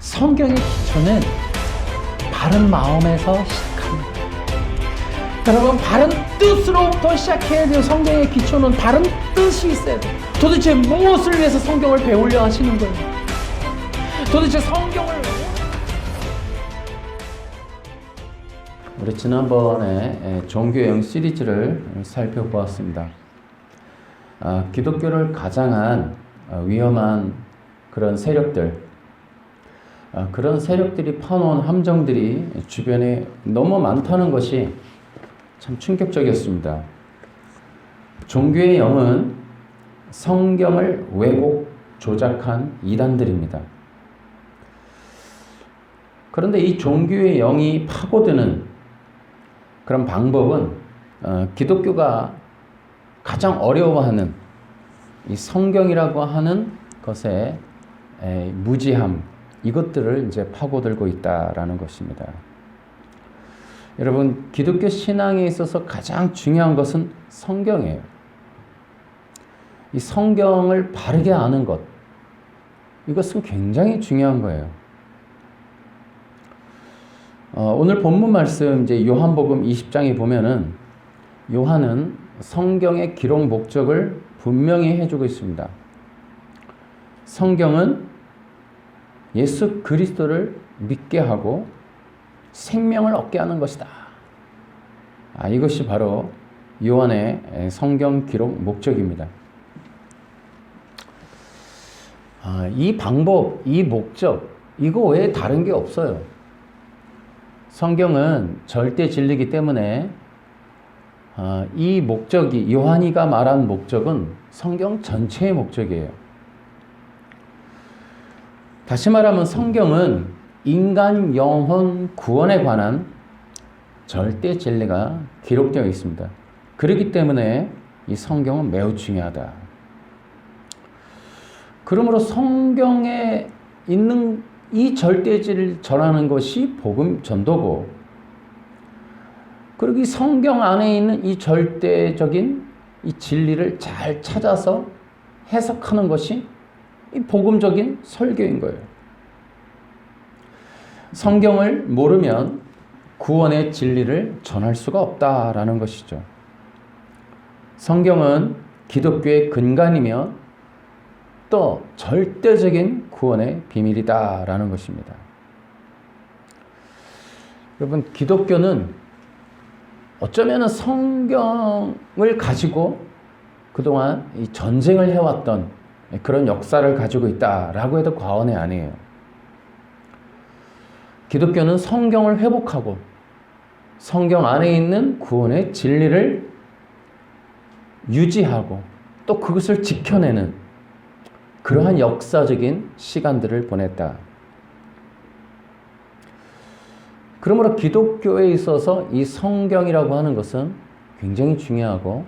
성경의 기초는 바른 마음에서 시작합니다. 여러분, 바른 뜻으로부터 시작해야 돼요. 성경의 기초는 바른 뜻이 있어야 돼요. 도대체 무엇을 위해서 성경을 배우려 하시는 거예요? 도대체 성경을 우리 지난번에 종교형 시리즈를 살펴보았습니다. 기독교를 가장한 위험한 그런 세력들, 그런 세력들이 파놓은 함정들이 주변에 너무 많다는 것이 참 충격적이었습니다. 종교의 영은 성경을 왜곡, 조작한 이단들입니다. 그런데 이 종교의 영이 파고드는 그런 방법은 기독교가 가장 어려워하는 이 성경이라고 하는 것의 무지함, 이것들을 이제 파고들고 있다라는 것입니다. 여러분, 기독교 신앙에 있어서 가장 중요한 것은 성경이에요. 이 성경을 바르게 아는 것, 이것은 굉장히 중요한 거예요. 오늘 본문 말씀 이제 요한복음 20장에 보면은 요한은 성경의 기록 목적을 분명히 해주고 있습니다. 성경은 예수 그리스도를 믿게 하고 생명을 얻게 하는 것이다. 이것이 바로 요한의 성경 기록 목적입니다. 이 방법, 이 목적, 이거 외에 다른 게 없어요. 성경은 절대 진리이기 때문에 이 목적이, 요한이가 말한 목적은 성경 전체의 목적이에요. 다시 말하면 성경은 인간 영혼 구원에 관한 절대 진리가 기록되어 있습니다. 그렇기 때문에 이 성경은 매우 중요하다. 그러므로 성경에 있는 이 절대 진리를 전하는 것이 복음 전도고, 그리고 이 성경 안에 있는 이 절대적인 이 진리를 잘 찾아서 해석하는 것이 이 복음적인 설교인 거예요. 성경을 모르면 구원의 진리를 전할 수가 없다라는 것이죠. 성경은 기독교의 근간이며 또 절대적인 구원의 비밀이다라는 것입니다. 여러분, 기독교는 어쩌면 성경을 가지고 그동안 이 전쟁을 해왔던 그런 역사를 가지고 있다라고 해도 과언이 아니에요. 기독교는 성경을 회복하고 성경 안에 있는 구원의 진리를 유지하고 또 그것을 지켜내는 그러한 역사적인 시간들을 보냈다. 그러므로 기독교에 있어서 이 성경이라고 하는 것은 굉장히 중요하고,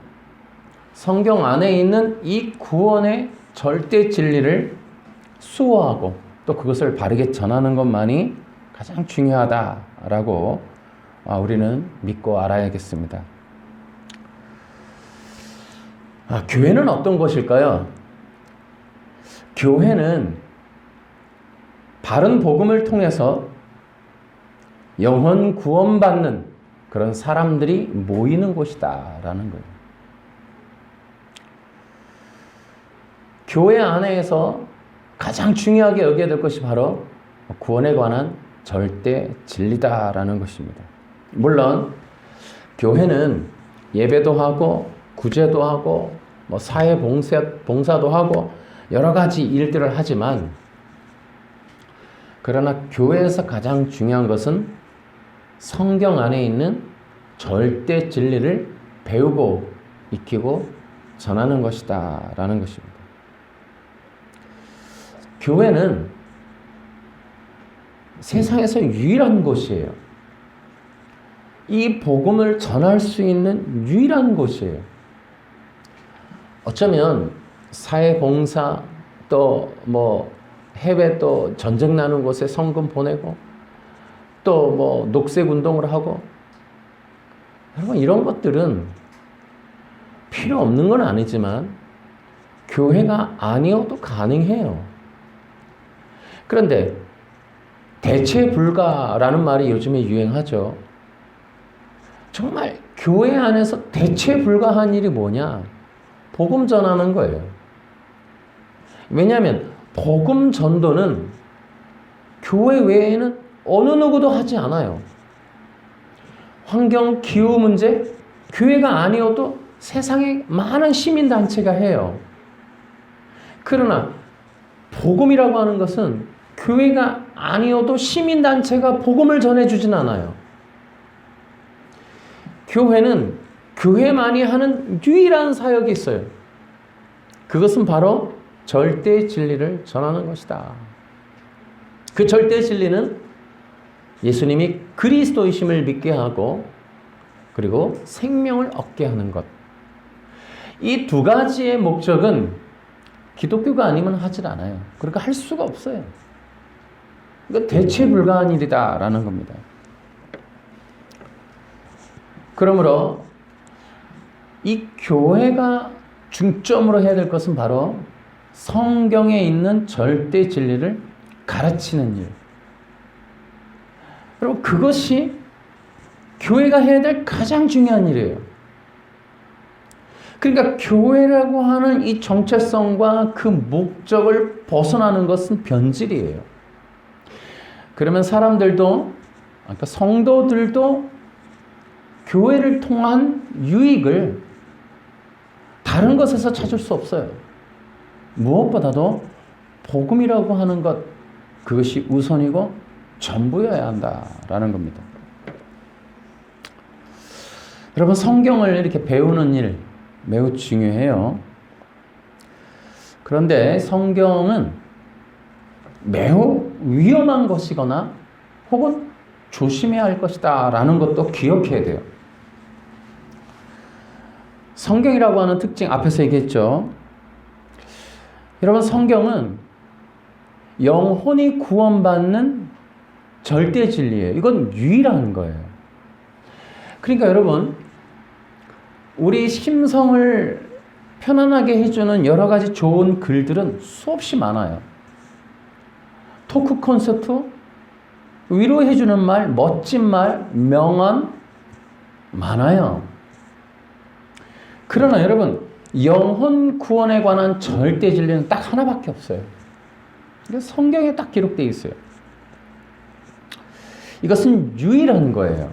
성경 안에 있는 이 구원의 절대 진리를 수호하고 또 그것을 바르게 전하는 것만이 가장 중요하다라고 우리는 믿고 알아야겠습니다. 교회는 어떤 것일까요? 교회는 바른 복음을 통해서 영혼 구원받는 그런 사람들이 모이는 곳이다라는 거예요. 교회 안에서 가장 중요하게 여겨야 될 것이 바로 구원에 관한 절대 진리다라는 것입니다. 물론 교회는 예배도 하고 구제도 하고 사회 봉사도 하고 여러 가지 일들을 하지만, 그러나 교회에서 가장 중요한 것은 성경 안에 있는 절대 진리를 배우고 익히고 전하는 것이다 라는 것입니다. 교회는 세상에서 유일한 곳이에요. 이 복음을 전할 수 있는 유일한 곳이에요. 어쩌면 사회봉사, 또 해외 또 전쟁 나는 곳에 성금 보내고, 또 녹색 운동을 하고, 여러분, 이런 것들은 필요 없는 건 아니지만 교회가 아니어도 가능해요. 그런데 대체 불가라는 말이 요즘에 유행하죠. 정말 교회 안에서 대체 불가한 일이 뭐냐? 복음 전하는 거예요. 왜냐하면 복음 전도는 교회 외에는 어느 누구도 하지 않아요. 환경, 기후 문제, 교회가 아니어도 세상에 많은 시민단체가 해요. 그러나 복음이라고 하는 것은 교회가 아니어도 시민단체가 복음을 전해주진 않아요. 교회는 교회만이 하는 유일한 사역이 있어요. 그것은 바로 절대 진리를 전하는 것이다. 그 절대 진리는 예수님이 그리스도이심을 믿게 하고 그리고 생명을 얻게 하는 것. 이 두 가지의 목적은 기독교가 아니면 하질 않아요. 그러니까 할 수가 없어요. 그러니까 대체 불가한 일이다라는 겁니다. 그러므로 이 교회가 중점으로 해야 될 것은 바로 성경에 있는 절대 진리를 가르치는 일. 그리고 그것이 교회가 해야 될 가장 중요한 일이에요. 그러니까 교회라고 하는 이 정체성과 그 목적을 벗어나는 것은 변질이에요. 그러면 사람들도, 그러니까 성도들도 교회를 통한 유익을 다른 것에서 찾을 수 없어요. 무엇보다도 복음이라고 하는 것, 그것이 우선이고 전부여야 한다라는 겁니다. 여러분, 성경을 이렇게 배우는 일 매우 중요해요. 그런데 성경은 매우 위험한 것이거나 혹은 조심해야 할 것이다 라는 것도 기억해야 돼요. 성경이라고 하는 특징 앞에서 얘기했죠. 여러분, 성경은 영혼이 구원받는 절대 진리예요. 이건 유일한 거예요. 그러니까 여러분, 우리 심성을 편안하게 해주는 여러 가지 좋은 글들은 수없이 많아요. 토크 콘서트, 위로해주는 말, 멋진 말, 명언 많아요. 그러나 여러분, 영혼 구원에 관한 절대 진리는 딱 하나밖에 없어요. 성경에 딱 기록되어 있어요. 이것은 유일한 거예요.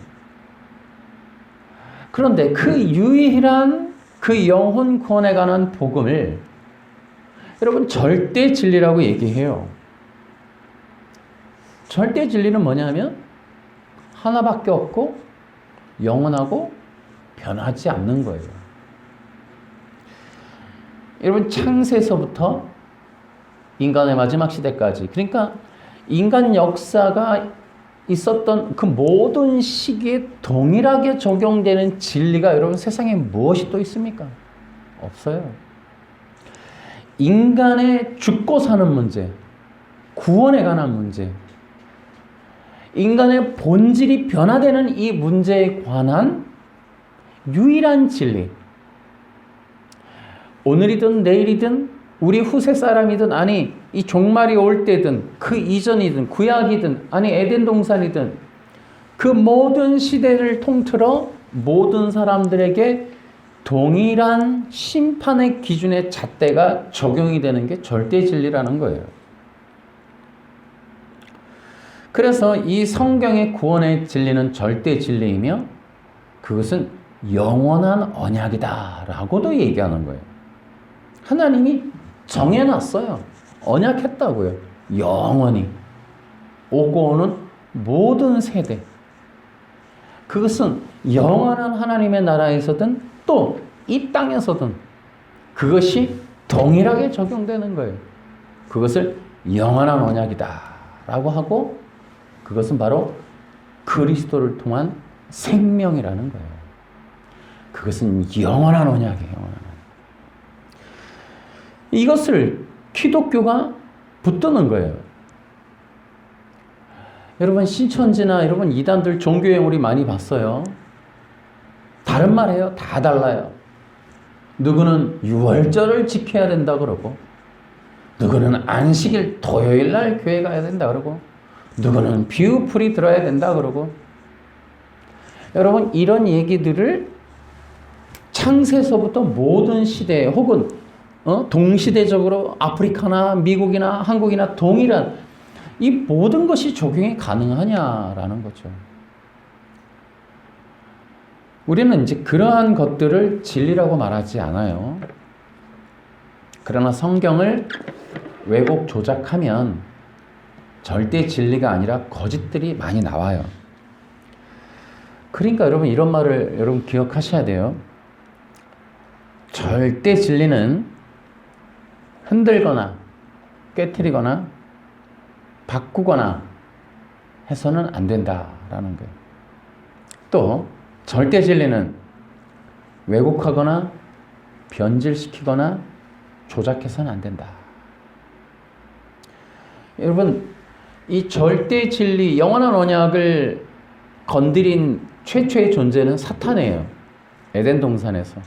그런데 그 유일한 그 영혼 구원에 관한 복음을 여러분 절대 진리라고 얘기해요. 절대 진리는 뭐냐면 하나밖에 없고 영원하고 변하지 않는 거예요. 여러분, 창세에서부터 인간의 마지막 시대까지, 그러니까 인간 역사가 있었던 그 모든 시기에 동일하게 적용되는 진리가 여러분 세상에 무엇이 또 있습니까? 없어요. 인간의 죽고 사는 문제, 구원에 관한 문제, 인간의 본질이 변화되는 이 문제에 관한 유일한 진리, 오늘이든 내일이든 우리 후세 사람이든 아니 이 종말이 올 때든 그 이전이든 구약이든 아니 에덴 동산이든 그 모든 시대를 통틀어 모든 사람들에게 동일한 심판의 기준의 잣대가 적용이 되는 게 절대 진리라는 거예요. 그래서 이 성경의 구원의 진리는 절대 진리이며 그것은 영원한 언약이다라고도 얘기하는 거예요. 하나님이 정해놨어요. 언약했다고요. 영원히 오고 오는 모든 세대. 그것은 영원한 하나님의 나라에서든 또 이 땅에서든 그것이 동일하게 적용되는 거예요. 그것을 영원한 언약이다 라고 하고 그것은 바로 그리스도를 통한 생명이라는 거예요. 그것은 영원한 언약이에요. 영원한 언약. 이것을 기독교가 붙드는 거예요. 여러분, 신천지나 여러분 이단들 종교행 우리 많이 봤어요. 다른 말 해요. 다 달라요. 누구는 유월절을 지켜야 된다 그러고 누구는 안식일 토요일 날 교회 가야 된다 그러고 누구는 비유풀이 들어야 된다 그러고. 여러분, 이런 얘기들을 창세서부터 모든 시대에 혹은 동시대적으로 아프리카나 미국이나 한국이나 동일한 이 모든 것이 적용이 가능하냐라는 거죠. 우리는 이제 그러한 것들을 진리라고 말하지 않아요. 그러나 성경을 왜곡 조작하면 절대 진리가 아니라 거짓들이 많이 나와요. 그러니까 여러분, 이런 말을 여러분 기억하셔야 돼요. 절대 진리는 흔들거나 깨트리거나 바꾸거나 해서는 안 된다라는 거예요. 또 절대 진리는 왜곡하거나 변질시키거나 조작해서는 안 된다. 여러분, 이 절대 진리, 영원한 언약을 건드린 최초의 존재는 사탄이에요. 에덴 동산에서.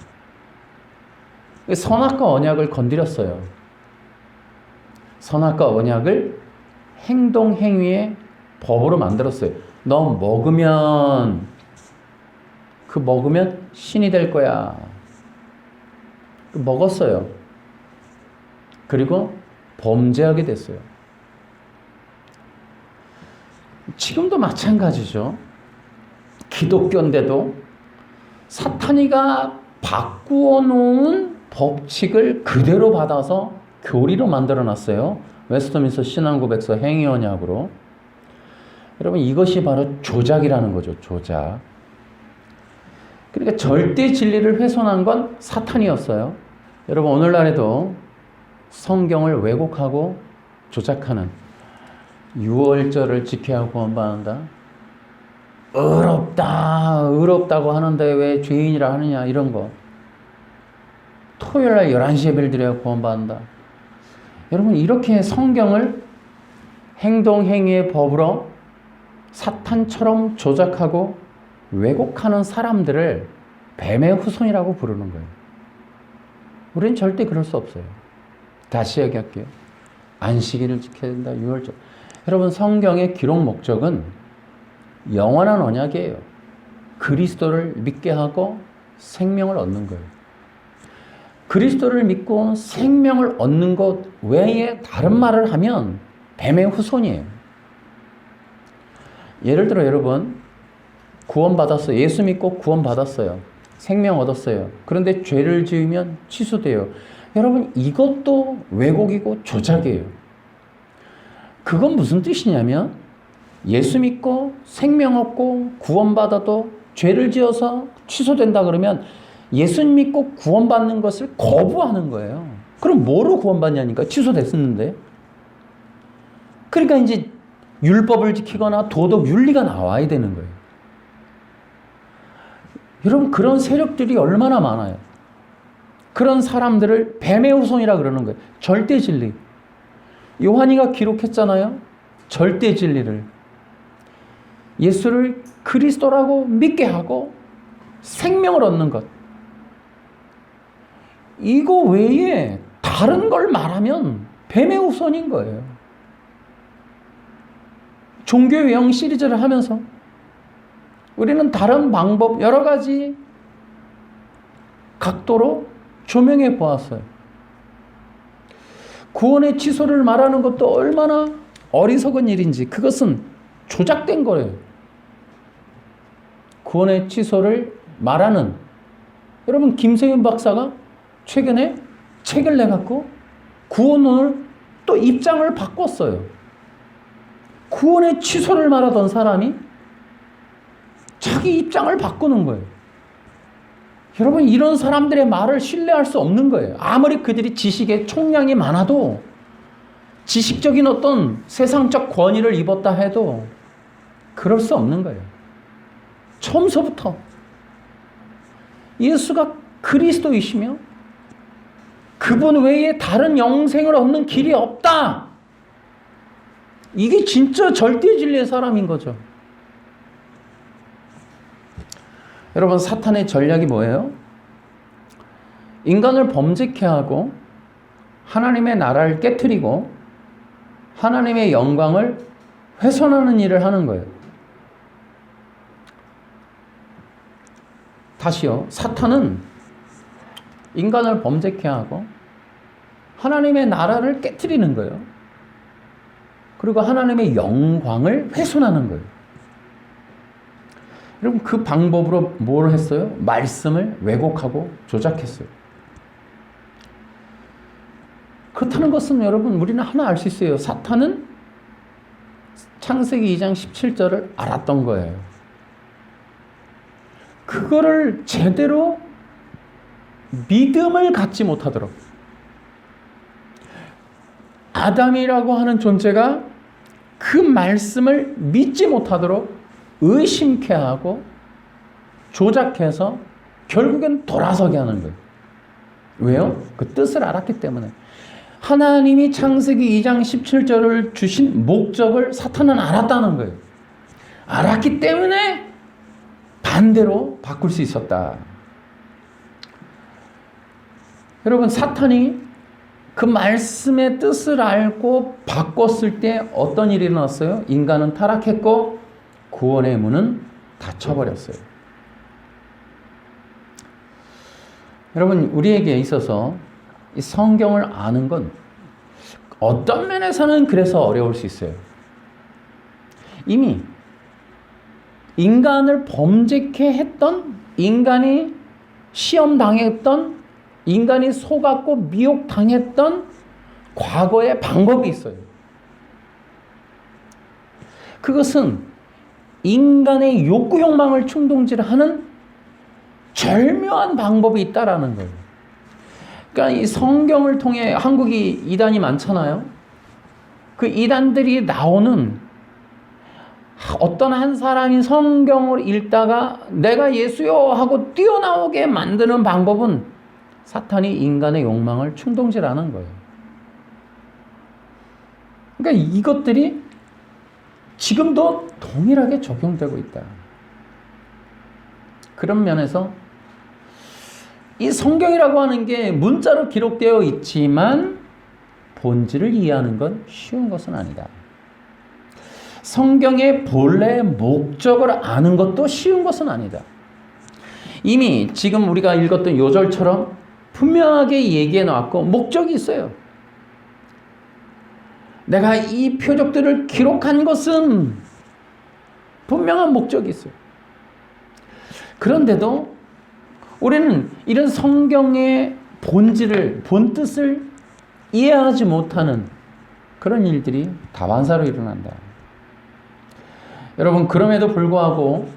선악과 언약을 건드렸어요. 선악과 언약을 행동, 행위의 법으로 만들었어요. 너 먹으면 신이 될 거야. 먹었어요. 그리고 범죄하게 됐어요. 지금도 마찬가지죠. 기독교인데도 사탄이가 바꾸어 놓은 법칙을 그대로 받아서 교리로 만들어 놨어요. 웨스트민스터 신앙고백서 행위언약으로. 여러분, 이것이 바로 조작이라는 거죠. 조작. 그러니까 절대 진리를 훼손한 건 사탄이었어요. 여러분, 오늘날에도 성경을 왜곡하고 조작하는, 유월절을 지켜야 구원받는다. 의롭다고 하는데 왜 죄인이라 하느냐, 이런 거. 토요일날 11시 예배를 드려야 구원받는다. 여러분, 이렇게 성경을 행동, 행위의 법으로 사탄처럼 조작하고 왜곡하는 사람들을 뱀의 후손이라고 부르는 거예요. 우리는 절대 그럴 수 없어요. 다시 얘기할게요. 안식일을 지켜야 된다. 유월절. 여러분, 성경의 기록 목적은 영원한 언약이에요. 그리스도를 믿게 하고 생명을 얻는 거예요. 그리스도를 믿고 생명을 얻는 것 외에 다른 말을 하면 뱀의 후손이에요. 예를 들어 여러분, 구원받았어요. 예수 믿고 구원받았어요. 생명 얻었어요. 그런데 죄를 지으면 취소돼요. 여러분, 이것도 왜곡이고 조작이에요. 그건 무슨 뜻이냐면, 예수 믿고 생명 얻고 구원받아도 죄를 지어서 취소된다 그러면 예수 믿고 구원받는 것을 거부하는 거예요. 그럼 뭐로 구원받냐니까. 취소됐었는데. 그러니까 이제 율법을 지키거나 도덕 윤리가 나와야 되는 거예요. 여러분, 그런 세력들이 얼마나 많아요. 그런 사람들을 뱀의 후손이라 그러는 거예요. 절대 진리. 요한이가 기록했잖아요. 절대 진리를. 예수를 그리스도라고 믿게 하고 생명을 얻는 것. 이거 외에 다른 걸 말하면 뱀의 후손인 거예요. 종교 외형 시리즈를 하면서 우리는 다른 방법, 여러 가지 각도로 조명해 보았어요. 구원의 취소를 말하는 것도 얼마나 어리석은 일인지, 그것은 조작된 거예요. 구원의 취소를 말하는, 여러분, 김세윤 박사가 최근에 책을 내갖고 구원론을 또 입장을 바꿨어요. 구원의 취소를 말하던 사람이 자기 입장을 바꾸는 거예요. 여러분, 이런 사람들의 말을 신뢰할 수 없는 거예요. 아무리 그들이 지식의 총량이 많아도, 지식적인 어떤 세상적 권위를 입었다 해도 그럴 수 없는 거예요. 처음서부터 예수가 그리스도이시며 그분 외에 다른 영생을 얻는 길이 없다. 이게 진짜 절대 진리의 사람인 거죠. 여러분, 사탄의 전략이 뭐예요? 인간을 범죄케 하고 하나님의 나라를 깨트리고 하나님의 영광을 훼손하는 일을 하는 거예요. 다시요. 사탄은 인간을 범죄케 하고 하나님의 나라를 깨트리는 거예요. 그리고 하나님의 영광을 훼손하는 거예요. 여러분, 그 방법으로 뭘 했어요? 말씀을 왜곡하고 조작했어요. 그렇다는 것은 여러분, 우리는 하나 알 수 있어요. 사탄은 창세기 2장 17절을 알았던 거예요. 그거를 제대로 믿음을 갖지 못하도록, 아담이라고 하는 존재가 그 말씀을 믿지 못하도록 의심케 하고 조작해서 결국엔 돌아서게 하는 거예요. 왜요? 그 뜻을 알았기 때문에. 하나님이 창세기 2장 17절을 주신 목적을 사탄은 알았다는 거예요. 알았기 때문에 반대로 바꿀 수 있었다. 여러분, 사탄이 그 말씀의 뜻을 알고 바꿨을 때 어떤 일이 일어났어요? 인간은 타락했고 구원의 문은 닫혀버렸어요. 여러분, 우리에게 있어서 이 성경을 아는 건 어떤 면에서는 그래서 어려울 수 있어요. 이미 인간을 범죄케 했던, 인간이 시험당했던, 인간이 속았고 미혹당했던 과거의 방법이 있어요. 그것은 인간의 욕구 욕망을 충동질하는 절묘한 방법이 있다라는 거예요. 그러니까 이 성경을 통해, 한국이 이단이 많잖아요. 그 이단들이 나오는, 어떤 한 사람이 성경을 읽다가 내가 예수요 하고 뛰어나오게 만드는 방법은 사탄이 인간의 욕망을 충동질하는 거예요. 그러니까 이것들이 지금도 동일하게 적용되고 있다. 그런 면에서 이 성경이라고 하는 게 문자로 기록되어 있지만 본질을 이해하는 건 쉬운 것은 아니다. 성경의 본래 목적을 아는 것도 쉬운 것은 아니다. 이미 지금 우리가 읽었던 요절처럼 분명하게 얘기해 놨고 목적이 있어요. 내가 이 표적들을 기록한 것은 분명한 목적이 있어요. 그런데도 우리는 이런 성경의 본질을, 본뜻을 이해하지 못하는 그런 일들이 다반사로 일어난다. 여러분, 그럼에도 불구하고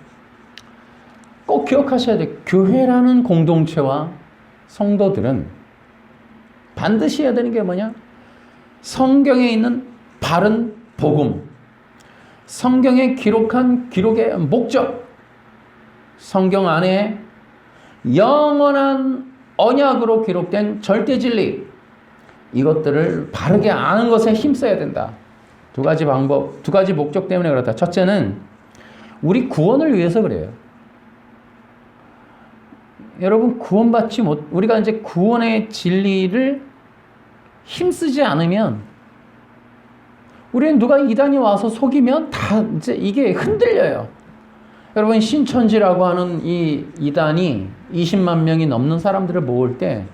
꼭 기억하셔야 돼요. 교회라는 공동체와 성도들은 반드시 해야 되는 게 뭐냐? 성경에 있는 바른 복음, 성경에 기록한 기록의 목적, 성경 안에 영원한 언약으로 기록된 절대 진리, 이것들을 바르게 아는 것에 힘써야 된다. 두 가지 방법, 두 가지 목적 때문에 그렇다. 첫째는 우리 구원을 위해서 그래요. 여러분, 구원받지 못, 우리가 이제 구원의 진리를 힘쓰지 않으면, 우리는 누가 이단이 와서 속이면 다 이제 이게 흔들려요. 여러분, 신천지라고 하는 이 이단이 20만 명이 넘는 사람들을 모을 때,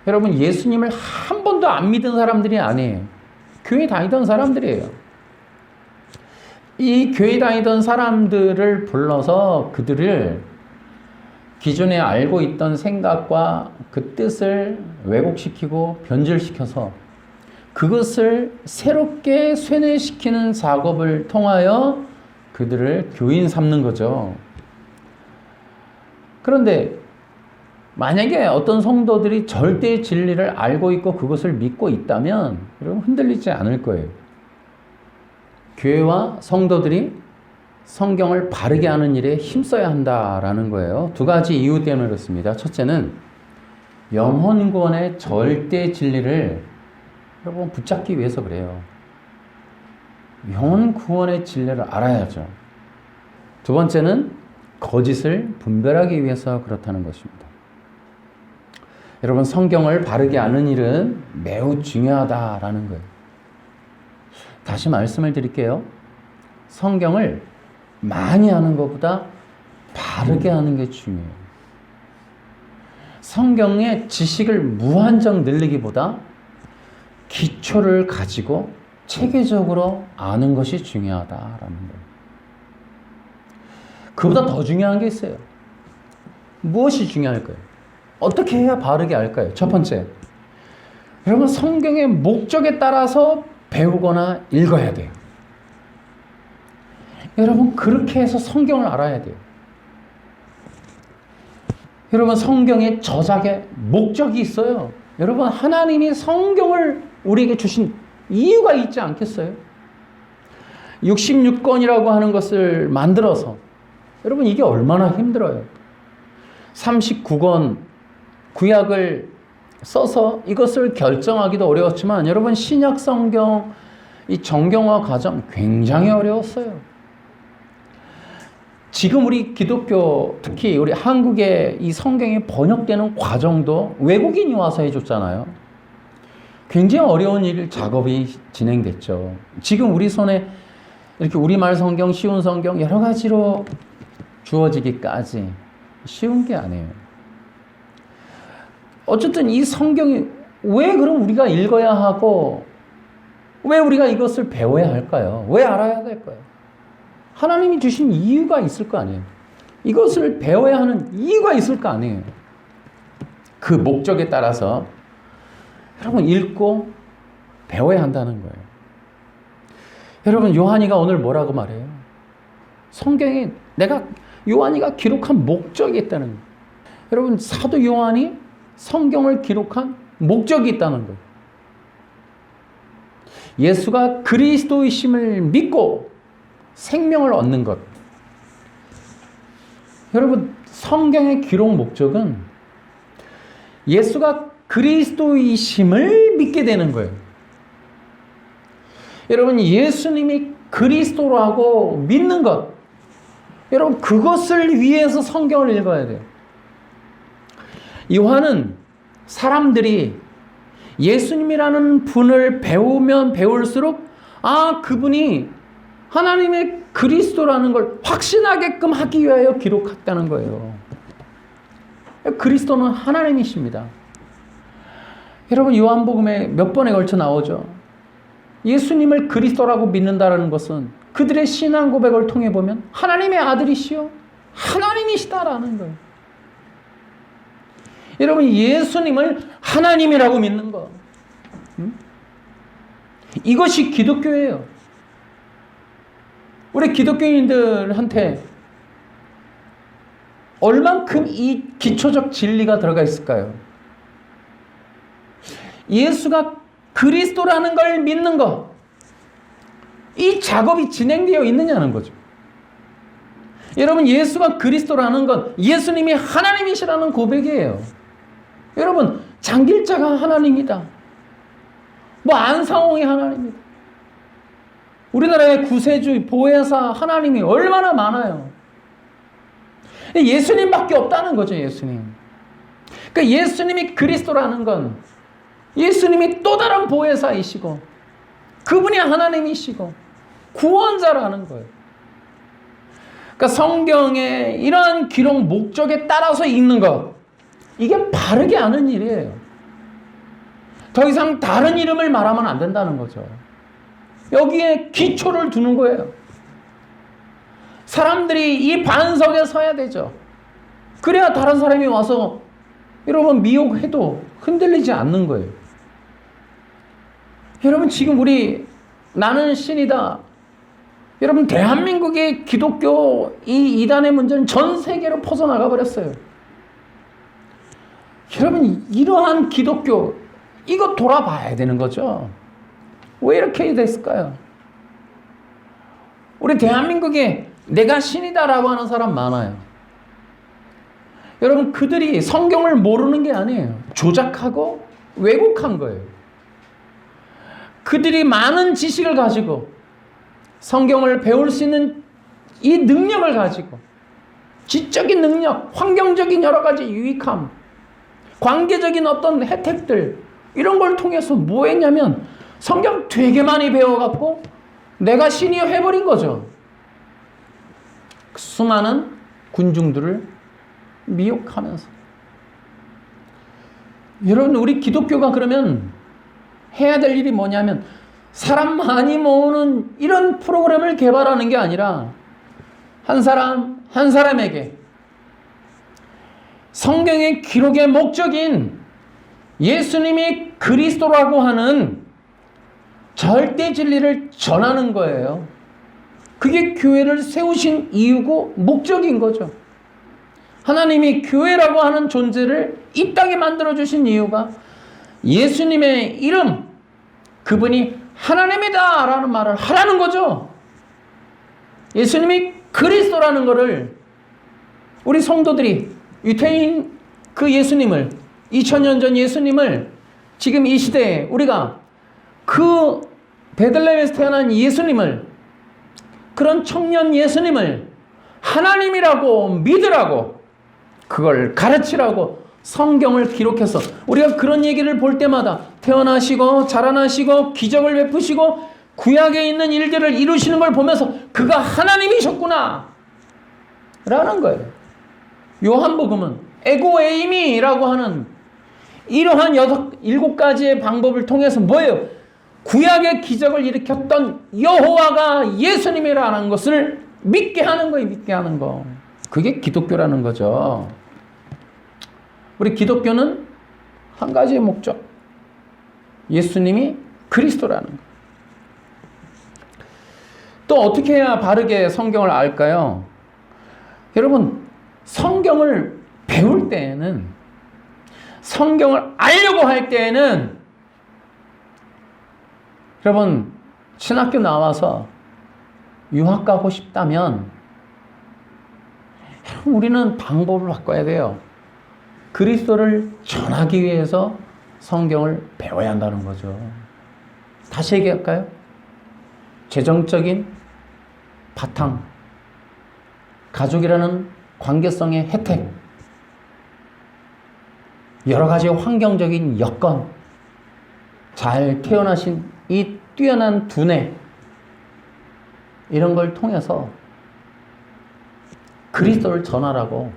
여러분, 예수님을 한 번도 안 믿은 사람들이 아니에요. 교회 다니던 사람들이에요. 이 교회 다니던 사람들을 불러서 그들을 기존에 알고 있던 생각과 그 뜻을 왜곡시키고 변질시켜서 그것을 새롭게 쇠뇌시키는 작업을 통하여 그들을 교인 삼는 거죠. 그런데 만약에 어떤 성도들이 절대의 진리를 알고 있고 그것을 믿고 있다면 여러분, 흔들리지 않을 거예요. 교회와 성도들이 성경을 바르게 하는 일에 힘써야 한다라는 거예요. 두 가지 이유 때문에 그렇습니다. 첫째는 영혼 구원의 절대 진리를 여러분 붙잡기 위해서 그래요. 영혼 구원의 진리를 알아야죠. 두 번째는 거짓을 분별하기 위해서 그렇다는 것입니다. 여러분, 성경을 바르게 아는 일은 매우 중요하다라는 거예요. 다시 말씀을 드릴게요. 성경을 많이 하는 것보다 바르게 하는 게 중요해요. 성경의 지식을 무한정 늘리기보다 기초를 가지고 체계적으로 아는 것이 중요하다라는 거예요. 그보다 더 중요한 게 있어요. 무엇이 중요할까요? 어떻게 해야 바르게 알까요? 첫 번째, 여러분 성경의 목적에 따라서 배우거나 읽어야 돼요. 여러분 그렇게 해서 성경을 알아야 돼요. 여러분 성경의 저작의 목적이 있어요. 여러분 하나님이 성경을 우리에게 주신 이유가 있지 않겠어요? 66권이라고 하는 것을 만들어서 여러분 이게 얼마나 힘들어요. 39권 구약을 써서 이것을 결정하기도 어려웠지만 여러분 신약 성경 이 정경화 과정 굉장히 어려웠어요. 지금 우리 기독교 특히 우리 한국의 이 성경이 번역되는 과정도 외국인이 와서 해줬잖아요. 굉장히 어려운 작업이 진행됐죠. 지금 우리 손에 이렇게 우리말 성경, 쉬운 성경 여러 가지로 주어지기까지 쉬운 게 아니에요. 어쨌든 이 성경이 왜 그럼 우리가 읽어야 하고 왜 우리가 이것을 배워야 할까요? 왜 알아야 될까요? 하나님이 주신 이유가 있을 거 아니에요. 이것을 배워야 하는 이유가 있을 거 아니에요. 그 목적에 따라서 여러분 읽고 배워야 한다는 거예요. 여러분 요한이가 오늘 뭐라고 말해요? 성경에 요한이가 기록한 목적이 있다는 거예요. 여러분 사도 요한이 성경을 기록한 목적이 있다는 거예요. 예수가 그리스도이심을 믿고 생명을 얻는 것. 여러분 성경의 기록 목적은 예수가 그리스도이심을 믿게 되는 거예요. 여러분 예수님이 그리스도라고 믿는 것. 여러분 그것을 위해서 성경을 읽어야 돼요. 요한은 사람들이 예수님이라는 분을 배우면 배울수록 그분이 하나님의 그리스도라는 걸 확신하게끔 하기 위하여 기록했다는 거예요. 그리스도는 하나님이십니다. 여러분 요한복음에 몇 번에 걸쳐 나오죠. 예수님을 그리스도라고 믿는다는 것은 그들의 신앙 고백을 통해 보면 하나님의 아들이시요 하나님이시다라는 거예요. 여러분 예수님을 하나님이라고 믿는 것. 이것이 기독교예요. 우리 기독교인들한테 얼만큼 이 기초적 진리가 들어가 있을까요? 예수가 그리스도라는 걸 믿는 것. 이 작업이 진행되어 있느냐는 거죠. 여러분 예수가 그리스도라는 건 예수님이 하나님이시라는 고백이에요. 여러분 장길자가 하나님이다. 안상홍이 하나님이다. 우리나라의 구세주, 보혜사 하나님이 얼마나 많아요. 예수님밖에 없다는 거죠. 예수님. 그러니까 예수님이 그리스도라는 건 예수님이 또 다른 보혜사이시고 그분이 하나님이시고 구원자라는 거예요. 그러니까 성경의 이러한 기록 목적에 따라서 읽는 것, 이게 바르게 아는 일이에요. 더 이상 다른 이름을 말하면 안 된다는 거죠. 여기에 기초를 두는 거예요. 사람들이 이 반석에 서야 되죠. 그래야 다른 사람이 와서 여러분 미혹해도 흔들리지 않는 거예요. 여러분 지금 우리 나는 신이다. 여러분 대한민국의 기독교 이 이단의 문제는 전 세계로 퍼져나가 버렸어요. 여러분 이러한 기독교 이거 돌아봐야 되는 거죠. 왜 이렇게 됐을까요? 우리 대한민국에 내가 신이다라고 하는 사람 많아요. 여러분 그들이 성경을 모르는 게 아니에요. 조작하고 왜곡한 거예요. 그들이 많은 지식을 가지고 성경을 배울 수 있는 이 능력을 가지고 지적인 능력, 환경적인 여러 가지 유익함, 관계적인 어떤 혜택들 이런 걸 통해서 뭐 했냐면 성경 되게 많이 배워갖고 내가 신이 해버린 거죠. 수많은 군중들을 미혹하면서. 여러분, 우리 기독교가 그러면 해야 될 일이 뭐냐면 사람 많이 모으는 이런 프로그램을 개발하는 게 아니라 한 사람 한 사람에게 성경의 기록의 목적인 예수님이 그리스도라고 하는 절대 진리를 전하는 거예요. 그게 교회를 세우신 이유고 목적인 거죠. 하나님이 교회라고 하는 존재를 이 땅에 만들어주신 이유가 예수님의 이름, 그분이 하나님이다 라는 말을 하라는 거죠. 예수님이 그리스도라는 것을 우리 성도들이 유태인 그 예수님을 2000년 전 예수님을 지금 이 시대에 우리가 그 베들레헴에서 태어난 예수님을, 그런 청년 예수님을 하나님이라고 믿으라고, 그걸 가르치라고 성경을 기록해서 우리가 그런 얘기를 볼 때마다 태어나시고 자라나시고 기적을 베푸시고 구약에 있는 일들을 이루시는 걸 보면서 그가 하나님이셨구나 라는 거예요. 요한복음은 에고에이미라고 하는 이러한 7가지의 방법을 통해서 뭐예요? 구약의 기적을 일으켰던 여호와가 예수님이라는 것을 믿게 하는 거예요. 믿게 하는 거. 그게 기독교라는 거죠. 우리 기독교는 한 가지의 목적, 예수님이 그리스도라는 거. 또 어떻게 해야 바르게 성경을 알까요? 여러분, 성경을 배울 때에는, 성경을 알려고 할 때에는, 여러분 신학교 나와서 유학 가고 싶다면 우리는 방법을 바꿔야 돼요. 그리스도를 전하기 위해서 성경을 배워야 한다는 거죠. 다시 얘기할까요? 재정적인 바탕, 가족이라는 관계성의 혜택, 여러 가지 환경적인 여건, 잘 태어나신 이 뛰어난 두뇌, 이런 걸 통해서 그리스도를 전하라고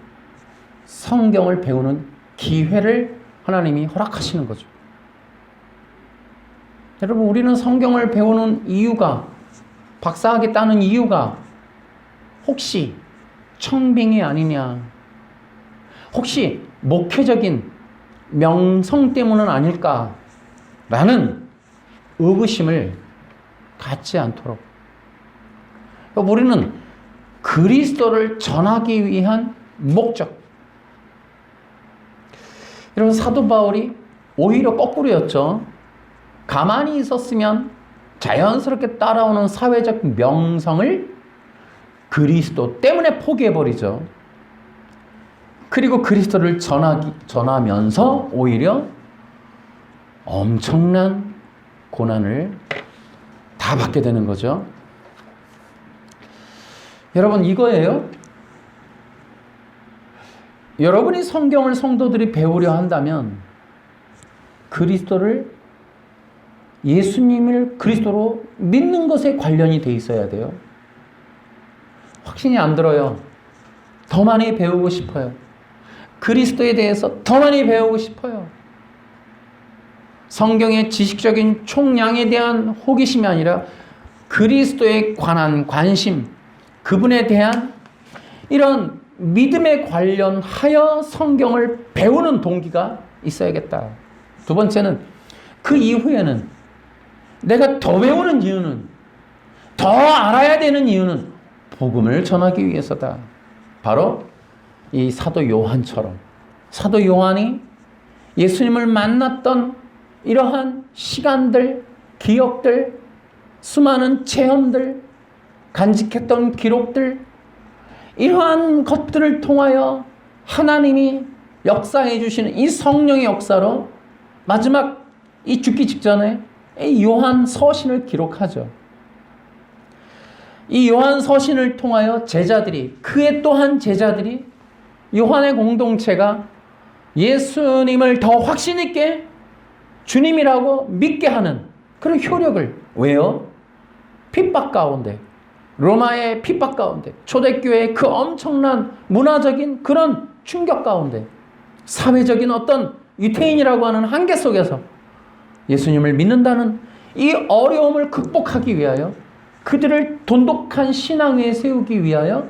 성경을 배우는 기회를 하나님이 허락하시는 거죠. 여러분, 우리는 성경을 배우는 이유가, 박사학위 따는 이유가 혹시 청빙이 아니냐, 혹시 목회적인 명성 때문은 아닐까라는 의구심을 갖지 않도록 우리는 그리스도를 전하기 위한 목적. 여러분, 사도 바울이 오히려 거꾸로였죠. 가만히 있었으면 자연스럽게 따라오는 사회적 명성을 그리스도 때문에 포기해버리죠. 그리고 그리스도를 전하면서 오히려 엄청난 고난을 다 받게 되는 거죠. 여러분, 이거예요. 여러분이 성경을 성도들이 배우려 한다면 그리스도를, 예수님을 그리스도로 믿는 것에 관련이 돼 있어야 돼요. 확신이 안 들어요. 더 많이 배우고 싶어요. 그리스도에 대해서 더 많이 배우고 싶어요. 성경의 지식적인 총량에 대한 호기심이 아니라 그리스도에 관한 관심, 그분에 대한 이런 믿음에 관련하여 성경을 배우는 동기가 있어야겠다. 두 번째는, 그 이후에는 내가 더 배우는 이유는, 더 알아야 되는 이유는 복음을 전하기 위해서다. 바로 이 사도 요한처럼, 사도 요한이 예수님을 만났던 이러한 시간들, 기억들, 수많은 체험들, 간직했던 기록들, 이러한 것들을 통하여 하나님이 역사해 주시는 이 성령의 역사로 마지막 이 죽기 직전에 이 요한 서신을 기록하죠. 이 요한 서신을 통하여 제자들이, 그의 또한 제자들이, 요한의 공동체가 예수님을 더 확신 있게 주님이라고 믿게 하는 그런 효력을, 왜요? 핍박 가운데, 로마의 핍박 가운데, 초대교회의 그 엄청난 문화적인 그런 충격 가운데, 사회적인 어떤 유태인이라고 하는 한계 속에서 예수님을 믿는다는 이 어려움을 극복하기 위하여, 그들을 돈독한 신앙 위에 세우기 위하여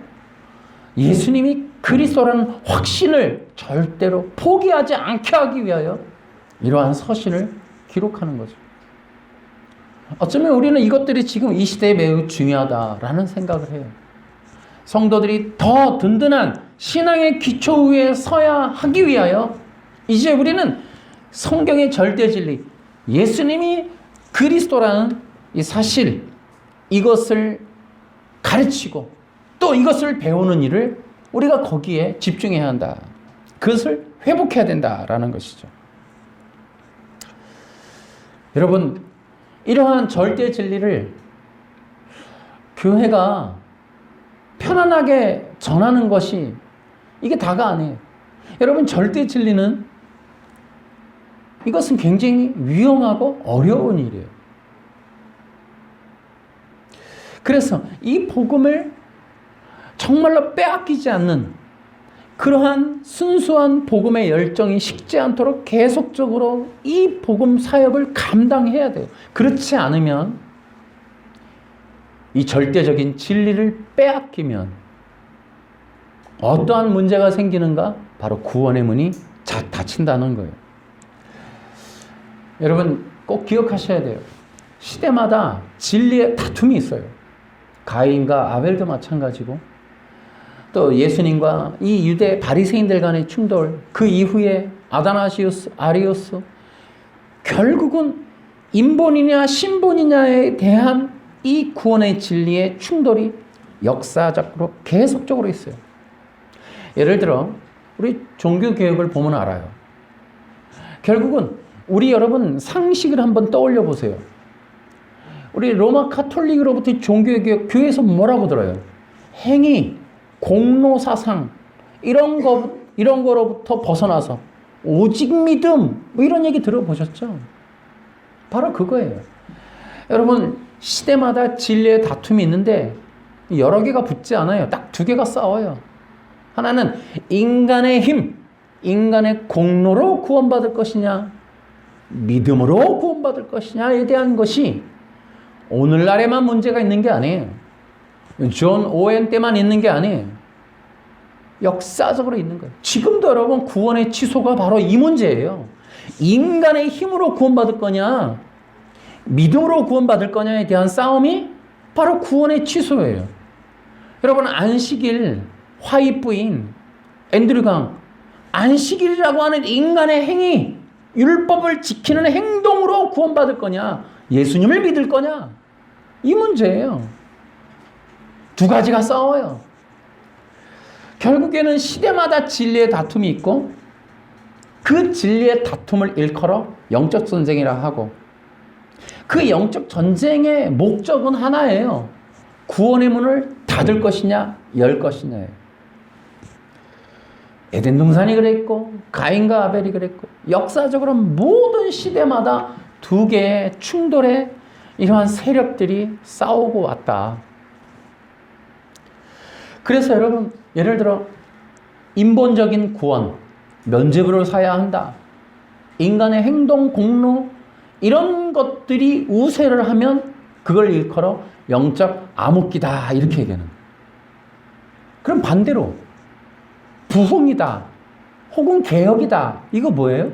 예수님이 그리스도라는 확신을 절대로 포기하지 않게 하기 위하여 이러한 서신을 기록하는 거죠. 어쩌면 우리는 이것들이 지금 이 시대에 매우 중요하다라는 생각을 해요. 성도들이 더 든든한 신앙의 기초 위에 서야 하기 위하여 이제 우리는 성경의 절대 진리, 예수님이 그리스도라는 이 사실, 이것을 가르치고 또 이것을 배우는 일을 우리가 거기에 집중해야 한다. 그것을 회복해야 된다라는 것이죠. 여러분, 이러한 절대 진리를 교회가 편안하게 전하는 것이 이게 다가 아니에요. 여러분, 절대 진리는 이것은 굉장히 위험하고 어려운 일이에요. 그래서 이 복음을 정말로 빼앗기지 않는 그러한 순수한 복음의 열정이 식지 않도록 계속적으로 이 복음 사역을 감당해야 돼요. 그렇지 않으면, 이 절대적인 진리를 빼앗기면 어떠한 문제가 생기는가? 바로 구원의 문이 닫힌다는 거예요. 여러분, 꼭 기억하셔야 돼요. 시대마다 진리의 다툼이 있어요. 가인과 아벨도 마찬가지고, 또 예수님과 이 유대 바리새인들 간의 충돌, 그 이후에 아다나시우스, 아리우스, 결국은 인본이냐 신본이냐에 대한 이 구원의 진리의 충돌이 역사적으로 계속적으로 있어요. 예를 들어 우리 종교개혁을 보면 알아요. 결국은 우리 여러분 상식을 한번 떠올려 보세요. 우리 로마 카톨릭으로부터 종교개혁, 교회에서 뭐라고 들어요? 행위, 공로 사상, 이런 거로부터 벗어나서 오직 믿음, 뭐 이런 얘기 들어보셨죠? 바로 그거예요. 여러분, 시대마다 진리의 다툼이 있는데 여러 개가 붙지 않아요. 딱 두 개가 싸워요. 하나는 인간의 힘, 인간의 공로로 구원받을 것이냐, 믿음으로 구원받을 것이냐에 대한 것이 오늘날에만 문제가 있는 게 아니에요. 존 오웬 때만 있는 게 아니에요. 역사적으로 있는 거예요. 지금도 여러분 구원의 취소가 바로 이 문제예요. 인간의 힘으로 구원받을 거냐, 믿음으로 구원받을 거냐에 대한 싸움이 바로 구원의 취소예요. 여러분, 안식일 화입부인 앤드류 강, 안식일이라고 하는 인간의 행위, 율법을 지키는 행동으로 구원받을 거냐, 예수님을 믿을 거냐, 이 문제예요. 두 가지가 싸워요. 결국에는 시대마다 진리의 다툼이 있고, 그 진리의 다툼을 일컬어 영적 전쟁이라 하고, 그 영적 전쟁의 목적은 하나예요. 구원의 문을 닫을 것이냐 열 것이냐예요. 에덴 동산이 그랬고, 가인과 아벨이 그랬고, 역사적으로 모든 시대마다 두 개의 충돌의 이러한 세력들이 싸우고 왔다. 그래서 여러분, 예를 들어 인본적인 구원, 면죄부를 사야 한다, 인간의 행동, 공로, 이런 것들이 우세를 하면 그걸 일컬어 영적 암흑기다, 이렇게 얘기하는 거예요. 그럼 반대로 부흥이다, 혹은 개혁이다, 이거 뭐예요?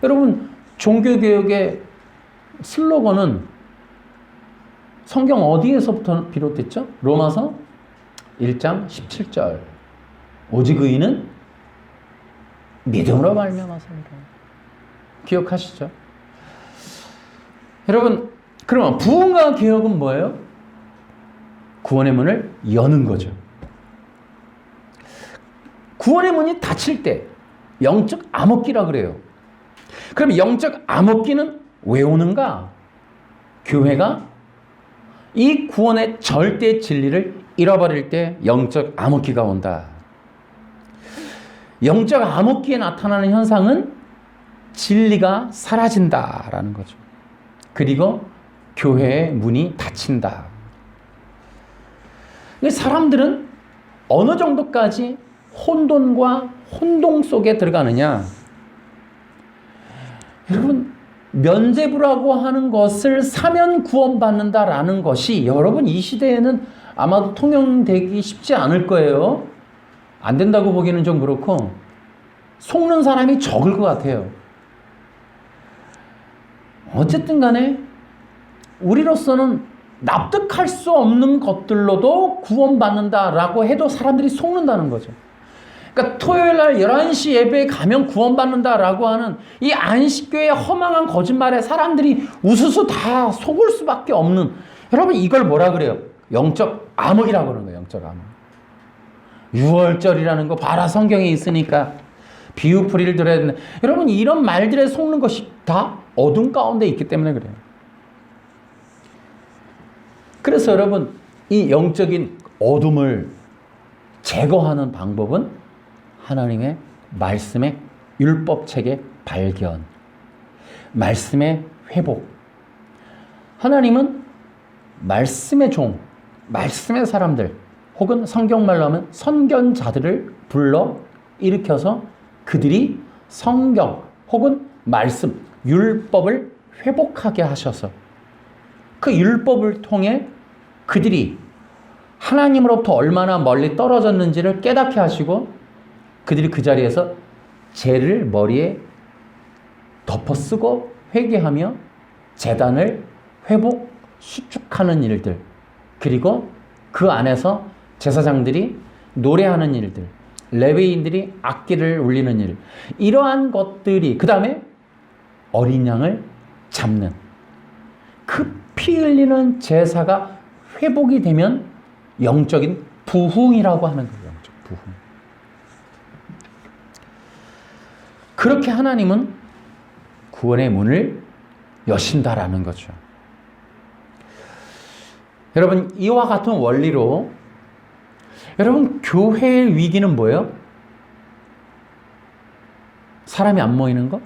여러분, 종교개혁의 슬로건은 성경 어디에서부터 비롯됐죠? 로마서 1장 17절. 오직 의인은 믿음으로 말미암아서니라. 기억하시죠? 여러분, 그러면 부흥과 개혁은 뭐예요? 구원의 문을 여는 거죠. 구원의 문이 닫힐 때 영적 암흑기라 그래요. 그럼 영적 암흑기는 왜 오는가? 교회가 이 구원의 절대 진리를 잃어버릴 때 영적 암흑기가 온다. 영적 암흑기에 나타나는 현상은 진리가 사라진다라는 거죠. 그리고 교회의 문이 닫힌다. 사람들은 어느 정도까지 혼돈과 혼동 속에 들어가느냐? 여러분, 면죄부라고 하는 것을 사면 구원받는다라는 것이 여러분 이 시대에는 아마도 통용되기 쉽지 않을 거예요. 안 된다고 보기는 좀 그렇고 속는 사람이 적을 것 같아요. 어쨌든 간에 우리로서는 납득할 수 없는 것들로도 구원받는다라고 해도 사람들이 속는다는 거죠. 그러니까 토요일 날 11시 예배에 가면 구원받는다라고 하는 이 안식교의 허망한 거짓말에 사람들이 우수수 다 속을 수밖에 없는, 여러분 이걸 뭐라 그래요? 영적 암흑이라고 그러는 거예요. 영적 암흑. 6월절이라는 거 봐라, 성경에 있으니까 비유풀이를 들어야 되는데, 여러분 이런 말들에 속는 것이 다 어둠 가운데 있기 때문에 그래요. 그래서 여러분 이 영적인 어둠을 제거하는 방법은 하나님의 말씀의 율법책의 발견, 말씀의 회복. 하나님은 말씀의 종, 말씀의 사람들, 혹은 성경말로 하면 선견자들을 불러 일으켜서 그들이 성경 혹은 말씀, 율법을 회복하게 하셔서 그 율법을 통해 그들이 하나님으로부터 얼마나 멀리 떨어졌는지를 깨닫게 하시고 그들이 그 자리에서 죄를 머리에 덮어쓰고 회개하며 제단을 회복, 수축하는 일들, 그리고 그 안에서 제사장들이 노래하는 일들, 레위인들이 악기를 울리는 일, 이러한 것들이, 그 다음에 어린 양을 잡는 그 피 흘리는 제사가 회복이 되면 영적인 부흥이라고 하는 거예요. 영적 부흥. 그렇게 하나님은 구원의 문을 여신다라는 거죠. 여러분 이와 같은 원리로 여러분 교회의 위기는 뭐예요? 사람이 안 모이는 거?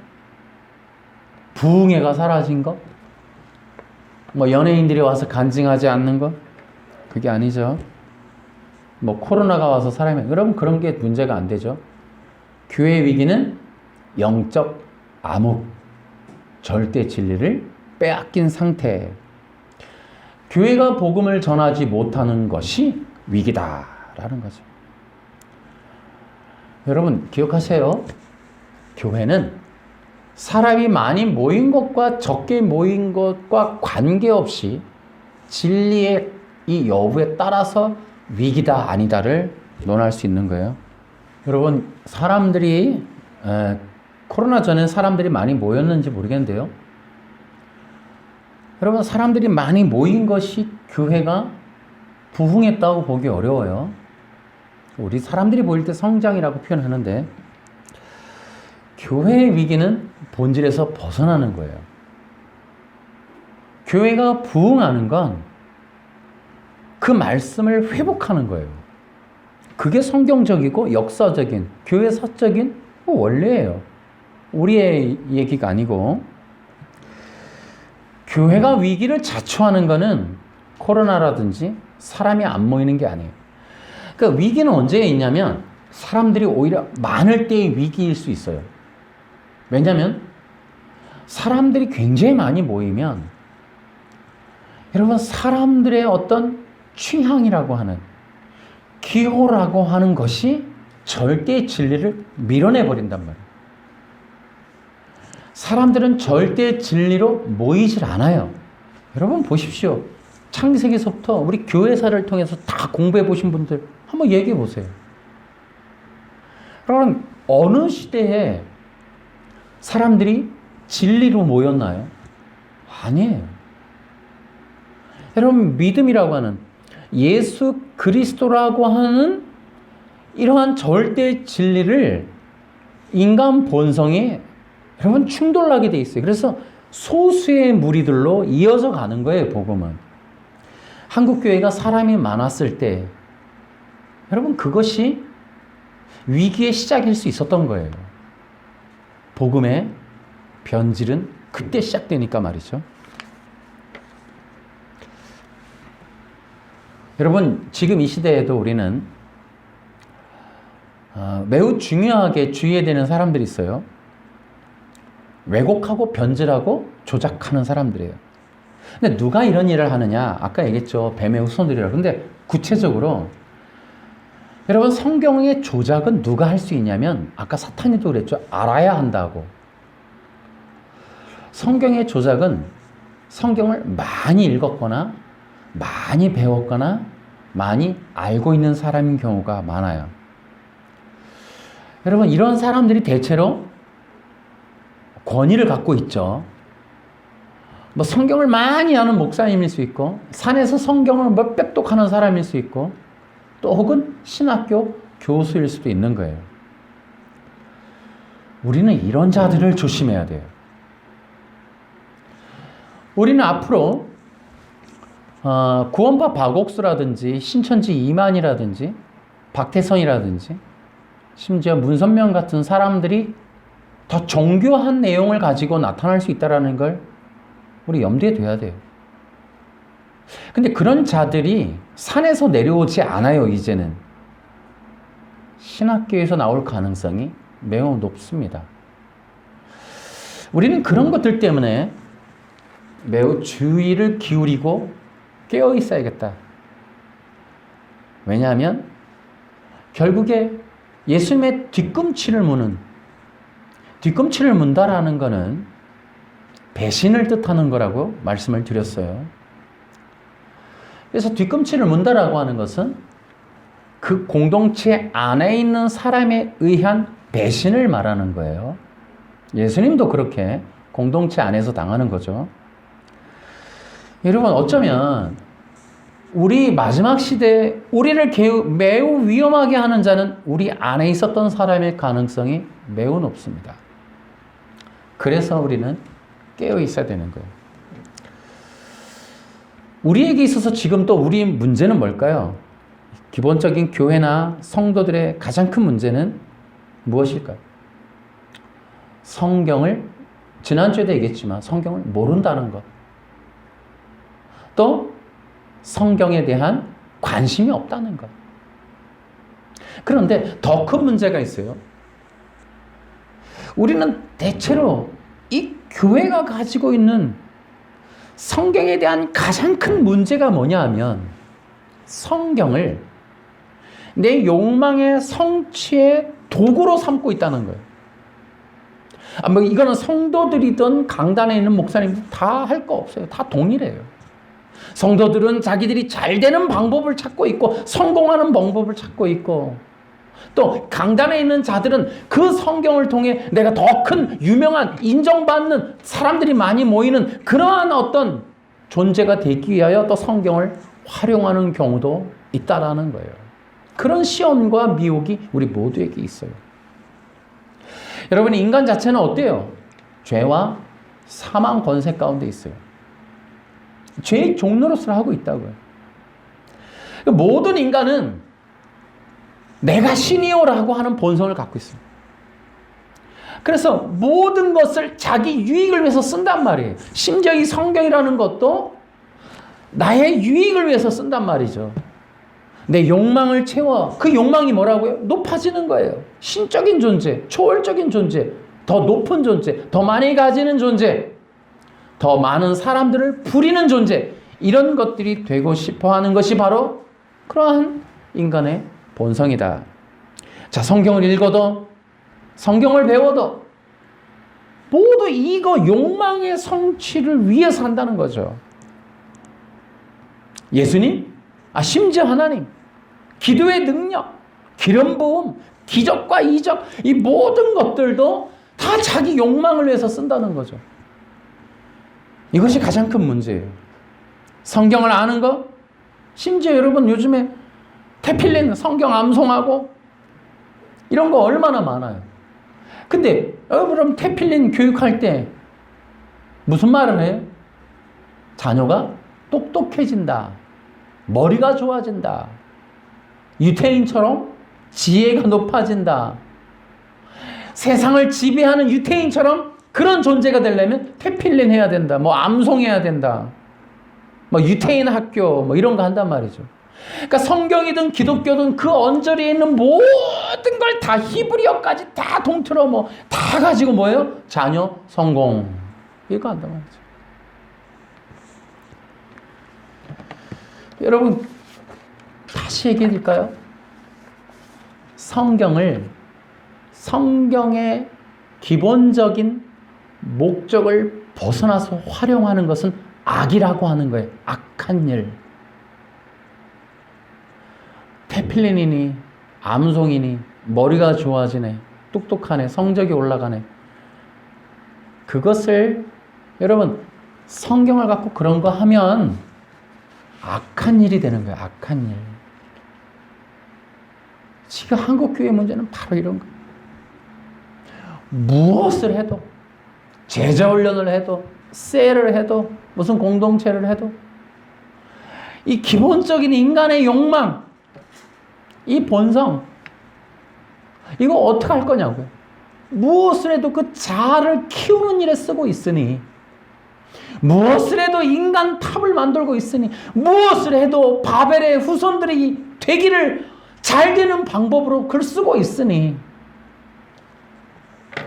부흥회가 사라진 거? 뭐 연예인들이 와서 간증하지 않는 거? 그게 아니죠. 뭐 코로나가 와서 사람이, 여러분 그런 게 문제가 안 되죠. 교회의 위기는 영적 암흑, 절대 진리를 빼앗긴 상태. 교회가 복음을 전하지 못하는 것이 위기다라는 거죠. 여러분 기억하세요. 교회는 사람이 많이 모인 것과 적게 모인 것과 관계없이 진리의 이 여부에 따라서 위기다 아니다를 논할 수 있는 거예요. 여러분 사람들이 코로나 전에 사람들이 많이 모였는지 모르겠는데요. 여러분 사람들이 많이 모인 것이 교회가 부흥했다고 보기 어려워요. 우리 사람들이 모일 때 성장이라고 표현하는데 교회의 위기는 본질에서 벗어나는 거예요. 교회가 부흥하는 건 그 말씀을 회복하는 거예요. 그게 성경적이고 역사적인, 교회사적인 원리예요. 우리의 얘기가 아니고. 교회가 위기를 자초하는 거는 코로나라든지 사람이 안 모이는 게 아니에요. 그러니까 위기는 언제 있냐면 사람들이 오히려 많을 때의 위기일 수 있어요. 왜냐하면 사람들이 굉장히 많이 모이면 여러분 사람들의 어떤 취향이라고 하는, 기호라고 하는 것이 절대 진리를 밀어내버린단 말이에요. 사람들은 절대 진리로 모이질 않아요. 여러분 보십시오. 창세기서부터 우리 교회사를 통해서 다 공부해 보신 분들 한번 얘기해 보세요. 여러분 어느 시대에 사람들이 진리로 모였나요? 아니에요. 여러분 믿음이라고 하는, 예수 그리스도라고 하는 이러한 절대 진리를 인간 본성이 여러분 충돌하게 돼 있어요. 그래서 소수의 무리들로 이어져 가는 거예요. 복음은. 한국교회가 사람이 많았을 때 여러분 그것이 위기의 시작일 수 있었던 거예요. 복음의 변질은 그때 시작되니까 말이죠. 여러분, 지금 이 시대에도 우리는 매우 중요하게 주의해야 되는 사람들이 있어요. 왜곡하고 변질하고 조작하는 사람들이에요. 근데 누가 이런 일을 하느냐? 아까 얘기했죠. 뱀의 후손들이라고. 근데 구체적으로 여러분, 성경의 조작은 누가 할 수 있냐면, 아까 사탄이도 그랬죠. 알아야 한다고. 성경의 조작은 성경을 많이 읽었거나 많이 배웠거나 많이 알고 있는 사람인 경우가 많아요. 여러분, 이런 사람들이 대체로 권위를 갖고 있죠. 뭐 성경을 많이 아는 목사님일 수 있고, 산에서 성경을 몇백 독하는 사람일 수 있고, 또 혹은 신학교 교수일 수도 있는 거예요. 우리는 이런 자들을 조심해야 돼요. 우리는 앞으로 구원파 박옥수라든지 신천지 이만희라든지 박태선이라든지 심지어 문선명 같은 사람들이 더 정교한 내용을 가지고 나타날 수 있다는 걸 우리 염두에 둬야 돼요. 근데 그런 자들이 산에서 내려오지 않아요. 이제는 신학교에서 나올 가능성이 매우 높습니다. 우리는 그런 것들 때문에 매우 주의를 기울이고 깨어 있어야겠다. 왜냐하면 결국에 예수님의 뒤꿈치를 문다라는 것은 배신을 뜻하는 거라고 말씀을 드렸어요. 그래서 뒤꿈치를 문다라고 하는 것은 그 공동체 안에 있는 사람에 의한 배신을 말하는 거예요. 예수님도 그렇게 공동체 안에서 당하는 거죠. 여러분, 어쩌면 우리 마지막 시대에 우리를 매우 위험하게 하는 자는 우리 안에 있었던 사람의 가능성이 매우 높습니다. 그래서 우리는 깨어 있어야 되는 거예요. 우리에게 있어서 지금 또 우리 문제는 뭘까요? 기본적인 교회나 성도들의 가장 큰 문제는 무엇일까요? 성경을, 지난주에도 얘기했지만 성경을 모른다는 것. 또 성경에 대한 관심이 없다는 것. 그런데 더 큰 문제가 있어요. 우리는 대체로 이 교회가 가지고 있는 성경에 대한 가장 큰 문제가 뭐냐 하면 성경을 내 욕망의 성취의 도구로 삼고 있다는 거예요. 뭐 이거는 성도들이든 강단에 있는 목사님들 다 할 거 없어요. 다 동일해요. 성도들은 자기들이 잘 되는 방법을 찾고 있고 성공하는 방법을 찾고 있고, 또 강단에 있는 자들은 그 성경을 통해 내가 더 큰 유명한 인정받는 사람들이 많이 모이는 그러한 어떤 존재가 되기 위하여 또 성경을 활용하는 경우도 있다라는 거예요. 그런 시험과 미혹이 우리 모두에게 있어요. 여러분, 인간 자체는 어때요? 죄와 사망 권세 가운데 있어요. 죄의 종노릇을 하고 있다고요. 모든 인간은 내가 신이요라고 하는 본성을 갖고 있습니다. 그래서 모든 것을 자기 유익을 위해서 쓴단 말이에요. 심지어 이 성경이라는 것도 나의 유익을 위해서 쓴단 말이죠. 내 욕망을 채워. 그 욕망이 뭐라고요? 높아지는 거예요. 신적인 존재, 초월적인 존재, 더 높은 존재, 더 많이 가지는 존재, 더 많은 사람들을 부리는 존재, 이런 것들이 되고 싶어 하는 것이 바로 그러한 인간의 본성이다. 자, 성경을 읽어도 성경을 배워도 모두 이거 욕망의 성취를 위해서 한다는 거죠. 예수님, 심지어 하나님, 기도의 능력, 기름 부음, 기적과 이적, 이 모든 것들도 다 자기 욕망을 위해서 쓴다는 거죠. 이것이 가장 큰 문제예요. 성경을 아는 거, 심지어 여러분 요즘에 태필린 성경 암송하고 이런 거 얼마나 많아요. 근데 여러분 태필린 교육할 때 무슨 말을 해요? 자녀가 똑똑해진다. 머리가 좋아진다. 유태인처럼 지혜가 높아진다. 세상을 지배하는 유태인처럼 그런 존재가 되려면 태필린 해야 된다. 뭐 암송해야 된다. 뭐 유태인 학교 뭐 이런 거 한단 말이죠. 그러니까 성경이든 기독교든 그 언저리에 있는 모든 걸 다 히브리어까지 다 통틀어 다 가지고 뭐예요? 자녀 성공. 이거 한단 말이죠. 여러분 다시 얘기해 드릴까요? 성경의 기본적인 목적을 벗어나서 활용하는 것은 악이라고 하는 거예요. 악한 일. 페필린이니 암송이니 머리가 좋아지네, 똑똑하네, 성적이 올라가네. 그것을 여러분 성경을 갖고 그런 거 하면 악한 일이 되는 거예요. 악한 일. 지금 한국교회 문제는 바로 이런 거예요. 무엇을 해도, 제자훈련을 해도, 셀을 해도, 무슨 공동체를 해도 이 기본적인 인간의 욕망, 이 본성, 이거 어떻게 할 거냐고요. 무엇을 해도 그 자아를 키우는 일에 쓰고 있으니, 무엇을 해도 인간 탑을 만들고 있으니, 무엇을 해도 바벨의 후손들이 되기를 잘 되는 방법으로 그걸 쓰고 있으니,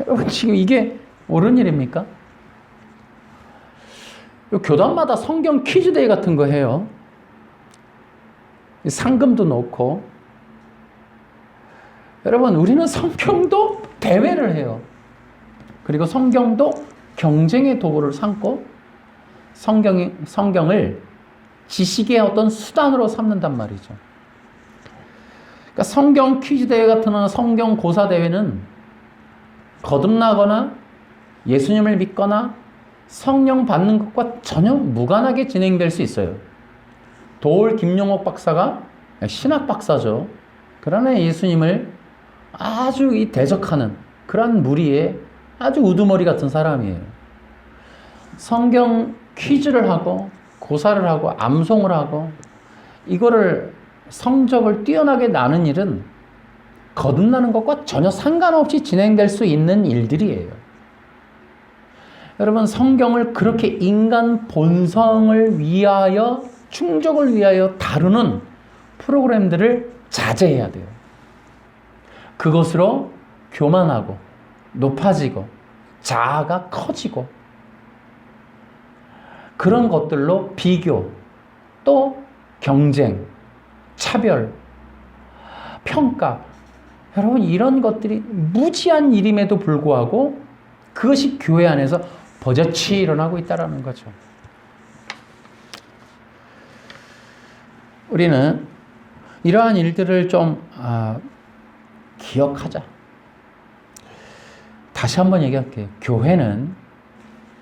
여러분 지금 이게 옳은 일입니까? 교단마다 성경 퀴즈데이 같은 거 해요. 상금도 놓고. 여러분 우리는 성경도 대회를 해요. 그리고 성경도 경쟁의 도구를 삼고 성경을 지식의 어떤 수단으로 삼는단 말이죠. 그러니까 성경 퀴즈 대회 같은 성경 고사 대회는 거듭나거나 예수님을 믿거나 성령 받는 것과 전혀 무관하게 진행될 수 있어요. 도올 김용옥 박사가 신학 박사죠. 그러나 예수님을 아주 대적하는 그런 무리의 아주 우두머리 같은 사람이에요. 성경 퀴즈를 하고 고사를 하고 암송을 하고 이거를 성적을 뛰어나게 나는 일은 거듭나는 것과 전혀 상관없이 진행될 수 있는 일들이에요. 여러분 성경을 그렇게 인간 본성을 위하여 충족을 위하여 다루는 프로그램들을 자제해야 돼요. 그것으로 교만하고 높아지고 자아가 커지고 그런 것들로 비교, 또 경쟁, 차별, 평가, 여러분 이런 것들이 무지한 일임에도 불구하고 그것이 교회 안에서 버젓이 일어나고 있다는 거죠. 우리는 이러한 일들을 좀 기억하자. 다시 한번 얘기할게요. 교회는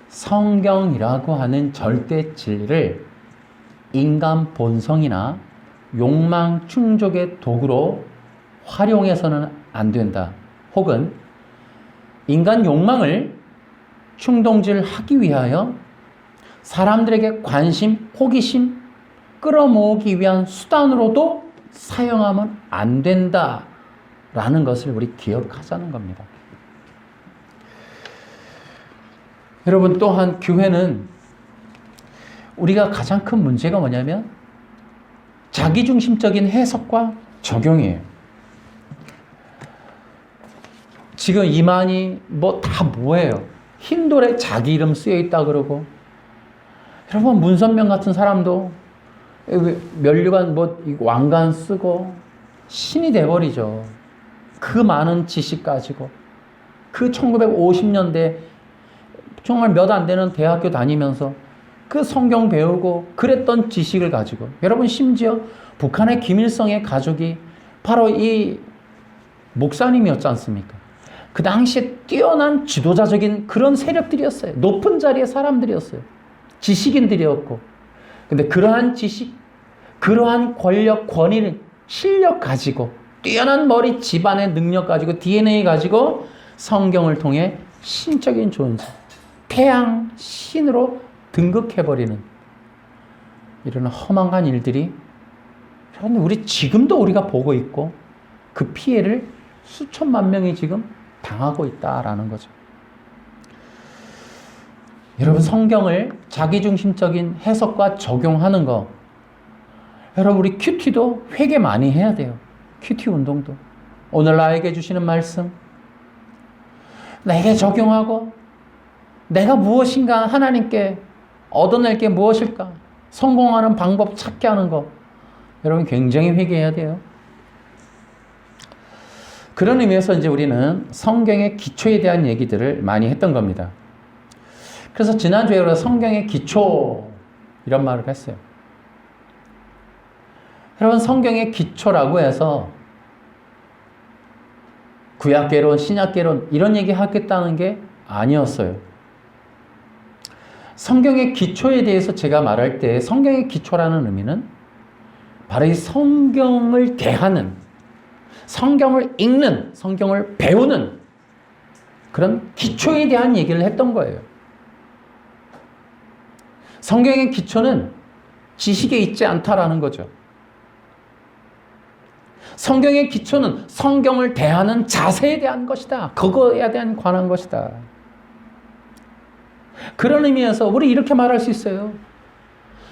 성경이라고 하는 절대 진리를 인간 본성이나 욕망 충족의 도구로 활용해서는 안 된다. 혹은 인간 욕망을 충동질하기 위하여 사람들에게 관심, 호기심 끌어모으기 위한 수단으로도 사용하면 안 된다라는 것을 우리 기억하자는 겁니다. 여러분 또한 교회는 우리가 가장 큰 문제가 뭐냐면 자기중심적인 해석과 적용이에요. 지금 이만희 다 뭐예요? 흰돌에 자기 이름 쓰여 있다 그러고, 여러분 문선명 같은 사람도 면류관 왕관 쓰고 신이 돼버리죠. 그 많은 지식 가지고 그 1950년대 정말 몇 안 되는 대학교 다니면서 그 성경 배우고 그랬던 지식을 가지고, 여러분 심지어 북한의 김일성의 가족이 바로 이 목사님이었지 않습니까? 그 당시에 뛰어난 지도자적인 그런 세력들이었어요. 높은 자리의 사람들이었어요. 지식인들이었고. 근데 그러한 지식, 그러한 권력, 권위, 실력 가지고 뛰어난 머리, 집안의 능력 가지고 DNA 가지고 성경을 통해 신적인 존재, 태양, 신으로 등극해버리는 이런 허망한 일들이 우리 지금도 우리가 보고 있고 그 피해를 수천만 명이 지금 당하고 있다라는 거죠. 여러분 성경을 자기중심적인 해석과 적용하는 거, 여러분, 우리 큐티도 회개 많이 해야 돼요. 큐티 운동도. 오늘 나에게 주시는 말씀, 내게 적용하고 내가 무엇인가 하나님께 얻어낼 게 무엇일까? 성공하는 방법 찾게 하는 거. 여러분, 굉장히 회개해야 돼요. 그런 의미에서 이제 우리는 성경의 기초에 대한 얘기들을 많이 했던 겁니다. 그래서 지난주에 우리가 성경의 기초 이런 말을 했어요. 여러분, 성경의 기초라고 해서 구약개론, 신약개론 이런 얘기 하겠다는 게 아니었어요. 성경의 기초에 대해서 제가 말할 때 성경의 기초라는 의미는 바로 이 성경을 대하는, 성경을 읽는, 성경을 배우는 그런 기초에 대한 얘기를 했던 거예요. 성경의 기초는 지식에 있지 않다라는 거죠. 성경의 기초는 성경을 대하는 자세에 대한 것이다. 그거에 대한 관한 것이다. 그런 의미에서 우리 이렇게 말할 수 있어요.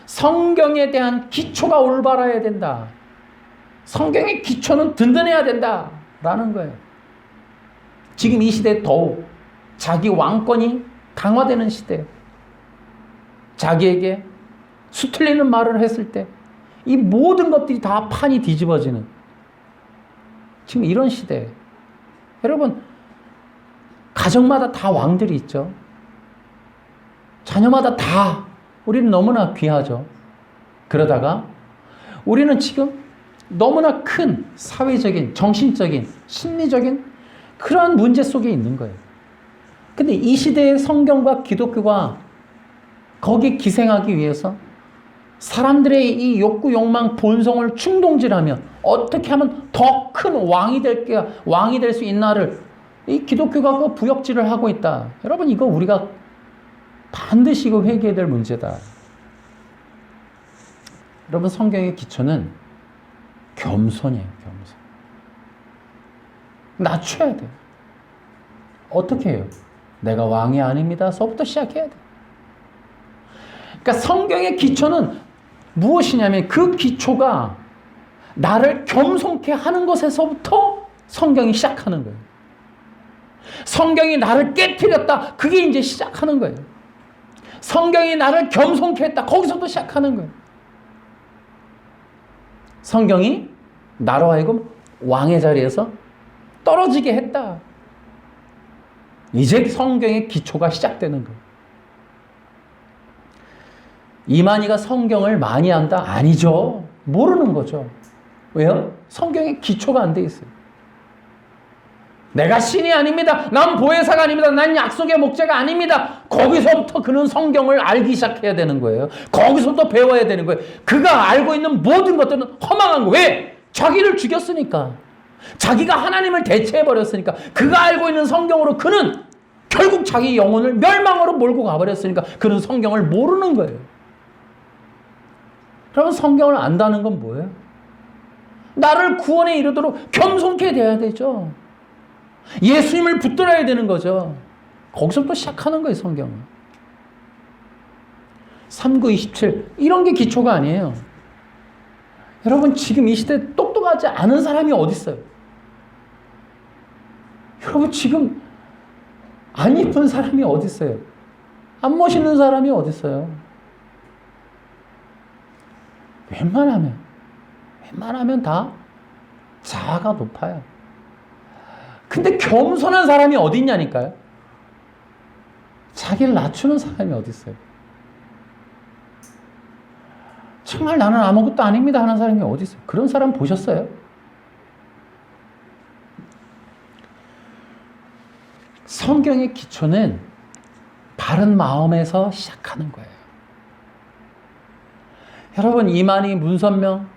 성경에 대한 기초가 올바라야 된다. 성경의 기초는 든든해야 된다. 라는 거예요. 지금 이 시대에 더욱 자기 왕권이 강화되는 시대. 자기에게 수틀리는 말을 했을 때 이 모든 것들이 다 판이 뒤집어지는 지금 이런 시대. 여러분, 가정마다 다 왕들이 있죠. 자녀마다 다 우리는 너무나 귀하죠. 그러다가 우리는 지금 너무나 큰 사회적인, 정신적인, 심리적인 그러한 문제 속에 있는 거예요. 근데 이 시대의 성경과 기독교가 거기에 기생하기 위해서 사람들의 이 욕구, 욕망, 본성을 충동질하며 어떻게 하면 더 큰 왕이 될 수 있나를 이 기독교가 그 부역질을 하고 있다. 여러분, 이거 우리가 반드시 이거 회개해야 될 문제다. 여러분, 성경의 기초는 겸손이에요. 겸손. 낮춰야 돼요. 어떻게 해요? 내가 왕이 아닙니다. 서부터 시작해야 돼요. 그러니까 성경의 기초는 무엇이냐면 그 기초가 나를 겸손케 하는 것에서부터 성경이 시작하는 거예요. 성경이 나를 깨트렸다. 그게 이제 시작하는 거예요. 성경이 나를 겸손케 했다. 거기서부터 시작하는 거예요. 성경이 나로 하여금 왕의 자리에서 떨어지게 했다. 이제 성경의 기초가 시작되는 거예요. 이만희가 성경을 많이 안다? 아니죠. 모르는 거죠. 왜요? 성경의 기초가 안 돼 있어요. 내가 신이 아닙니다. 난 보혜사가 아닙니다. 난 약속의 목자가 아닙니다. 거기서부터 그는 성경을 알기 시작해야 되는 거예요. 거기서부터 배워야 되는 거예요. 그가 알고 있는 모든 것들은 허망한 거예요. 왜? 자기를 죽였으니까. 자기가 하나님을 대체해버렸으니까. 그가 알고 있는 성경으로 그는 결국 자기 영혼을 멸망으로 몰고 가버렸으니까 그는 성경을 모르는 거예요. 그러면 성경을 안다는 건 뭐예요? 나를 구원에 이르도록 겸손케 돼야 되죠. 예수님을 붙들어야 되는 거죠. 거기서부터 시작하는 거예요, 성경은. 3927 이런 게 기초가 아니에요. 여러분, 지금 이 시대에 똑똑하지 않은 사람이 어디 있어요? 여러분, 지금 안 이쁜 사람이 어디 있어요? 안 멋있는 사람이 어디 있어요? 웬만하면 다 자아가 높아요. 근데 겸손한 사람이 어디 있냐니까요. 자기를 낮추는 사람이 어디 있어요. 정말 나는 아무것도 아닙니다 하는 사람이 어디 있어요. 그런 사람 보셨어요? 성경의 기초는 바른 마음에서 시작하는 거예요. 여러분, 이만희, 문선명,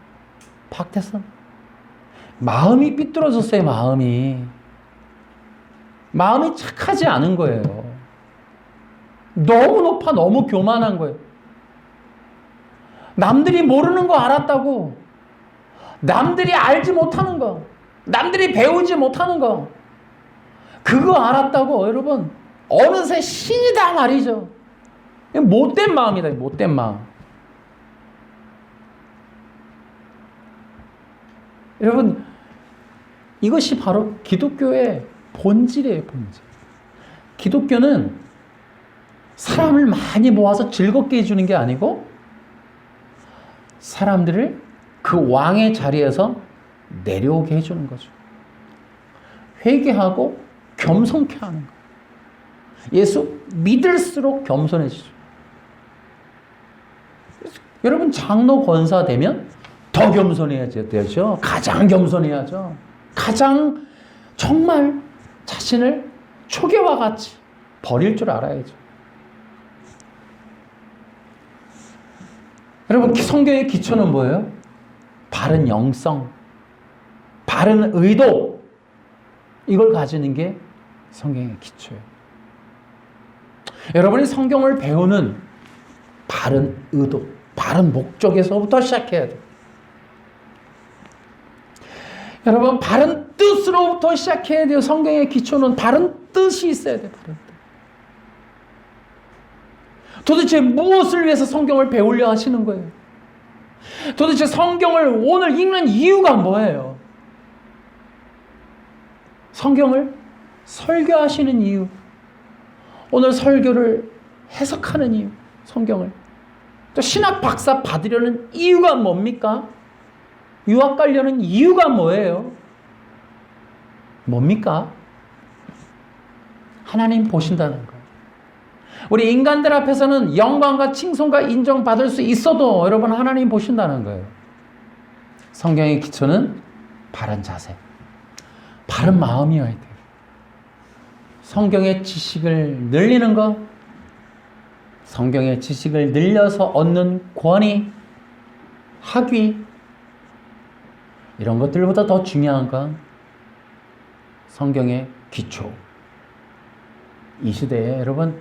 박태선 마음이 삐뚤어졌어요. 마음이 착하지 않은 거예요. 너무 높아, 너무 교만한 거예요. 남들이 모르는 거 알았다고, 남들이 알지 못하는 거, 남들이 배우지 못하는 거, 그거 알았다고 여러분 어느새 신이다 말이죠. 못된 마음이다. 못된 마음. 여러분, 이것이 바로 기독교의 본질이에요, 본질. 기독교는 사람을 많이 모아서 즐겁게 해주는 게 아니고 사람들을 그 왕의 자리에서 내려오게 해주는 거죠. 회개하고 겸손케 하는 거예요. 예수 믿을수록 겸손해지죠. 여러분, 장로 권사 되면 더 겸손해야 되죠. 가장 겸손해야죠. 가장 정말 자신을 초계와 같이 버릴 줄 알아야죠. 여러분, 성경의 기초는 뭐예요? 바른 영성, 바른 의도, 이걸 가지는 게 성경의 기초예요. 여러분이 성경을 배우는 바른 의도, 바른 목적에서부터 시작해야 돼요. 여러분, 바른 뜻으로부터 시작해야 돼요. 성경의 기초는 바른 뜻이 있어야 돼요. 바른 뜻. 도대체 무엇을 위해서 성경을 배우려 하시는 거예요? 도대체 성경을 오늘 읽는 이유가 뭐예요? 성경을 설교하시는 이유, 오늘 설교를 해석하는 이유, 성경을 또 신학 박사 받으려는 이유가 뭡니까? 유학 가려는 이유가 뭐예요? 뭡니까? 하나님 보신다는 거예요. 우리 인간들 앞에서는 영광과 칭송과 인정받을 수 있어도 여러분, 하나님 보신다는 거예요. 성경의 기초는 바른 자세, 바른 마음이어야 돼요. 성경의 지식을 늘리는 것, 성경의 지식을 늘려서 얻는 권위, 학위, 이런 것들보다 더 중요한 건 성경의 기초. 이 시대에 여러분,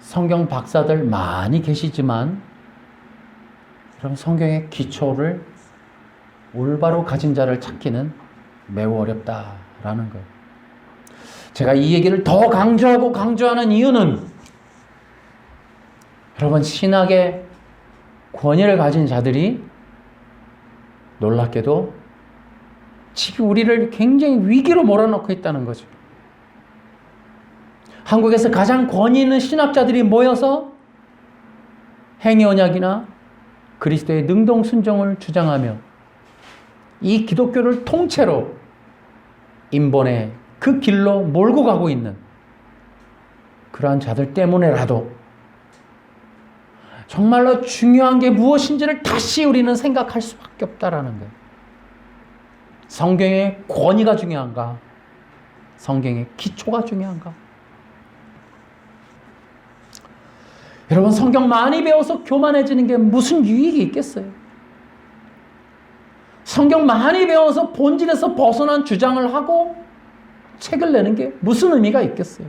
성경 박사들 많이 계시지만 여러분, 성경의 기초를 올바로 가진 자를 찾기는 매우 어렵다라는 거예요. 제가 이 얘기를 더 강조하는 이유는 여러분, 신학의 권위를 가진 자들이 놀랍게도 지금 우리를 굉장히 위기로 몰아넣고 있다는 거죠. 한국에서 가장 권위 있는 신학자들이 모여서 행위언약이나 그리스도의 능동순종을 주장하며 이 기독교를 통째로 인본의 그 길로 몰고 가고 있는 그러한 자들 때문에라도 정말로 중요한 게 무엇인지를 다시 우리는 생각할 수밖에 없다라는 거예요. 성경의 권위가 중요한가? 성경의 기초가 중요한가? 여러분, 성경 많이 배워서 교만해지는 게 무슨 유익이 있겠어요? 성경 많이 배워서 본질에서 벗어난 주장을 하고 책을 내는 게 무슨 의미가 있겠어요?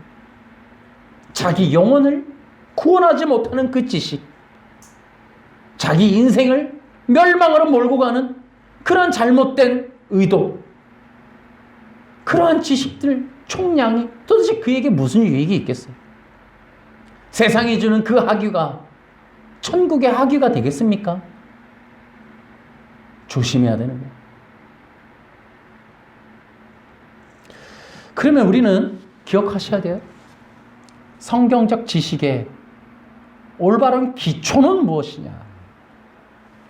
자기 영혼을 구원하지 못하는 그 지식, 자기 인생을 멸망으로 몰고 가는 그러한 잘못된 의도, 그러한 지식들 총량이 도대체 그에게 무슨 유익이 있겠어요? 세상이 주는 그 학위가 천국의 학위가 되겠습니까? 조심해야 되는 거예요. 그러면 우리는 기억하셔야 돼요. 성경적 지식의 올바른 기초는 무엇이냐?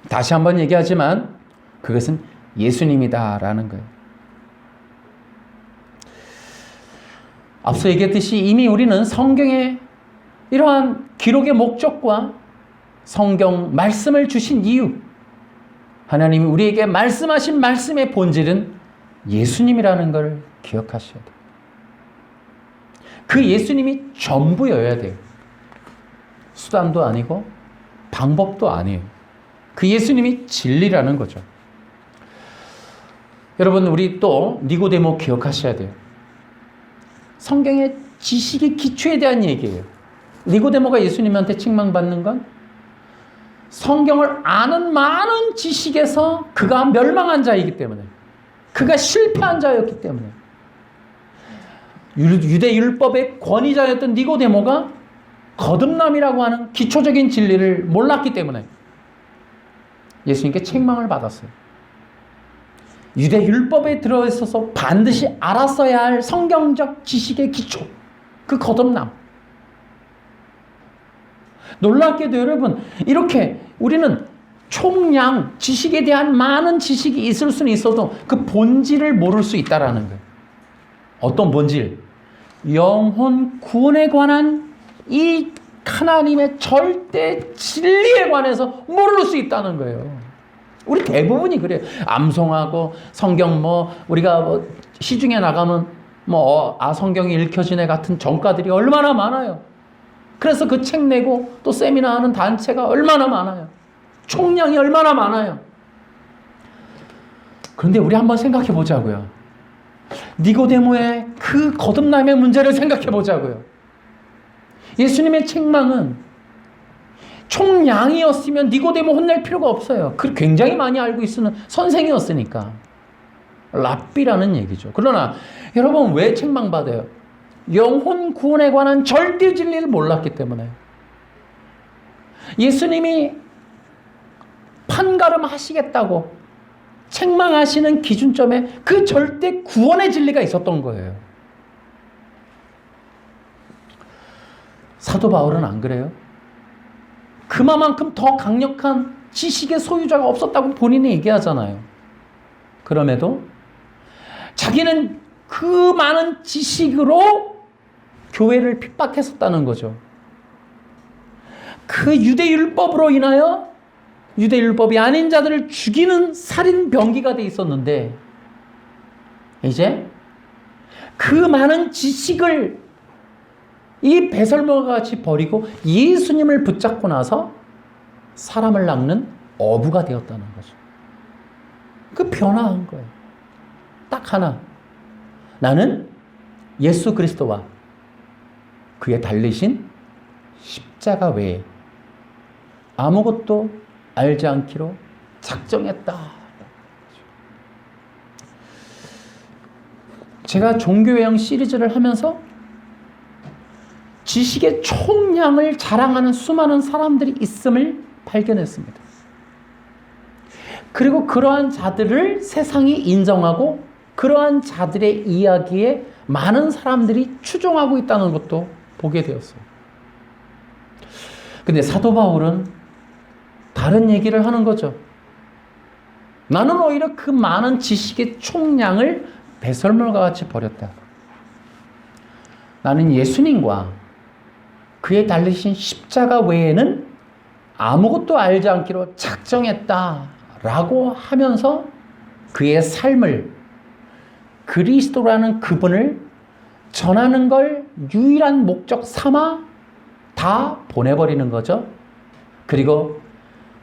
다시 한번 얘기하지만 그것은 예수님이다라는 거예요. 앞서 얘기했듯이 이미 우리는 성경의 이러한 기록의 목적과 성경 말씀을 주신 이유, 하나님이 우리에게 말씀하신 말씀의 본질은 예수님이라는 걸 기억하셔야 돼요. 그 예수님이 전부여야 돼요. 수단도 아니고 방법도 아니에요. 그 예수님이 진리라는 거죠. 여러분, 우리 또 니고데모 기억하셔야 돼요. 성경의 지식의 기초에 대한 얘기예요. 니고데모가 예수님한테 책망받는 건 성경을 아는 많은 지식에서 그가 멸망한 자이기 때문에, 그가 실패한 자였기 때문에, 유대 율법의 권위자였던 니고데모가 거듭남이라고 하는 기초적인 진리를 몰랐기 때문에 예수님께 책망을 받았어요. 유대 율법에 들어있어서 반드시 알았어야 할 성경적 지식의 기초, 그 거듭남. 놀랍게도 여러분, 이렇게 우리는 총량 지식에 대한 많은 지식이 있을 수는 있어도 그 본질을 모를 수 있다라는 거예요. 어떤 본질? 영혼 구원에 관한 이 하나님의 절대 진리에 관해서 모를 수 있다는 거예요. 우리 대부분이 그래요. 암송하고 성경 우리가 시중에 나가면 성경이 읽혀지네 같은 전가들이 얼마나 많아요. 그래서 그 책 내고 또 세미나 하는 단체가 얼마나 많아요. 총량이 얼마나 많아요. 그런데 우리 한번 생각해 보자고요. 니고데모의 그 거듭남의 문제를 생각해 보자고요. 예수님의 책망은 총량이었으면 니고데모 혼낼 필요가 없어요. 그 굉장히 많이 알고 있는 선생이었으니까. 랍비라는 얘기죠. 그러나 여러분 왜 책망받아요? 영혼 구원에 관한 절대 진리를 몰랐기 때문에. 예수님이 판가름 하시겠다고 책망하시는 기준점에 그 절대 구원의 진리가 있었던 거예요. 사도 바울은 안 그래요? 그만큼 더 강력한 지식의 소유자가 없었다고 본인이 얘기하잖아요. 그럼에도 자기는 그 많은 지식으로 교회를 핍박했었다는 거죠. 그 유대율법으로 인하여 유대율법이 아닌 자들을 죽이는 살인 병기가 돼 있었는데 이제 그 많은 지식을 이 배설물과 같이 버리고 예수님을 붙잡고 나서 사람을 낚는 어부가 되었다는 거죠. 그 변화한 거예요. 딱 하나. 나는 예수 그리스도와 그의 달리신 십자가 외에 아무것도 알지 않기로 작정했다. 제가 종교여행 시리즈를 하면서 지식의 총량을 자랑하는 수많은 사람들이 있음을 발견했습니다. 그리고 그러한 자들을 세상이 인정하고 그러한 자들의 이야기에 많은 사람들이 추종하고 있다는 것도 보게 되었어요. 근데 사도 바울은 다른 얘기를 하는 거죠. 나는 오히려 그 많은 지식의 총량을 배설물과 같이 버렸다. 나는 예수님과 그의 달리신 십자가 외에는 아무것도 알지 않기로 작정했다라고 하면서 그의 삶을 그리스도라는 그분을 전하는 걸 유일한 목적 삼아 다 보내버리는 거죠. 그리고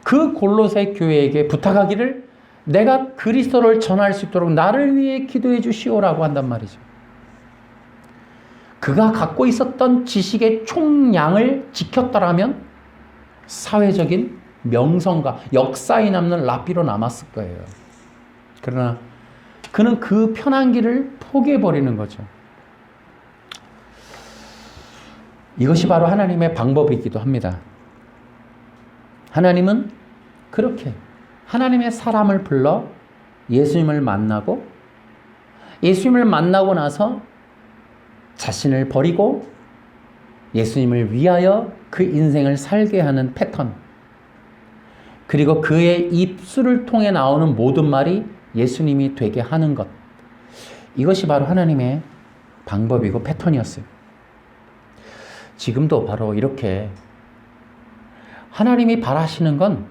그 골로새 교회에게 부탁하기를 내가 그리스도를 전할 수 있도록 나를 위해 기도해 주시오라고 한단 말이죠. 그가 갖고 있었던 지식의 총량을 지켰더라면 사회적인 명성과 역사에 남는 랍비로 남았을 거예요. 그러나 그는 그 편한 길을 포기해버리는 거죠. 이것이 바로 하나님의 방법이기도 합니다. 하나님은 그렇게 하나님의 사람을 불러 예수님을 만나고 예수님을 만나고 나서 자신을 버리고 예수님을 위하여 그 인생을 살게 하는 패턴, 그리고 그의 입술을 통해 나오는 모든 말이 예수님이 되게 하는 것, 이것이 바로 하나님의 방법이고 패턴이었어요. 지금도 바로 이렇게 하나님이 바라시는 건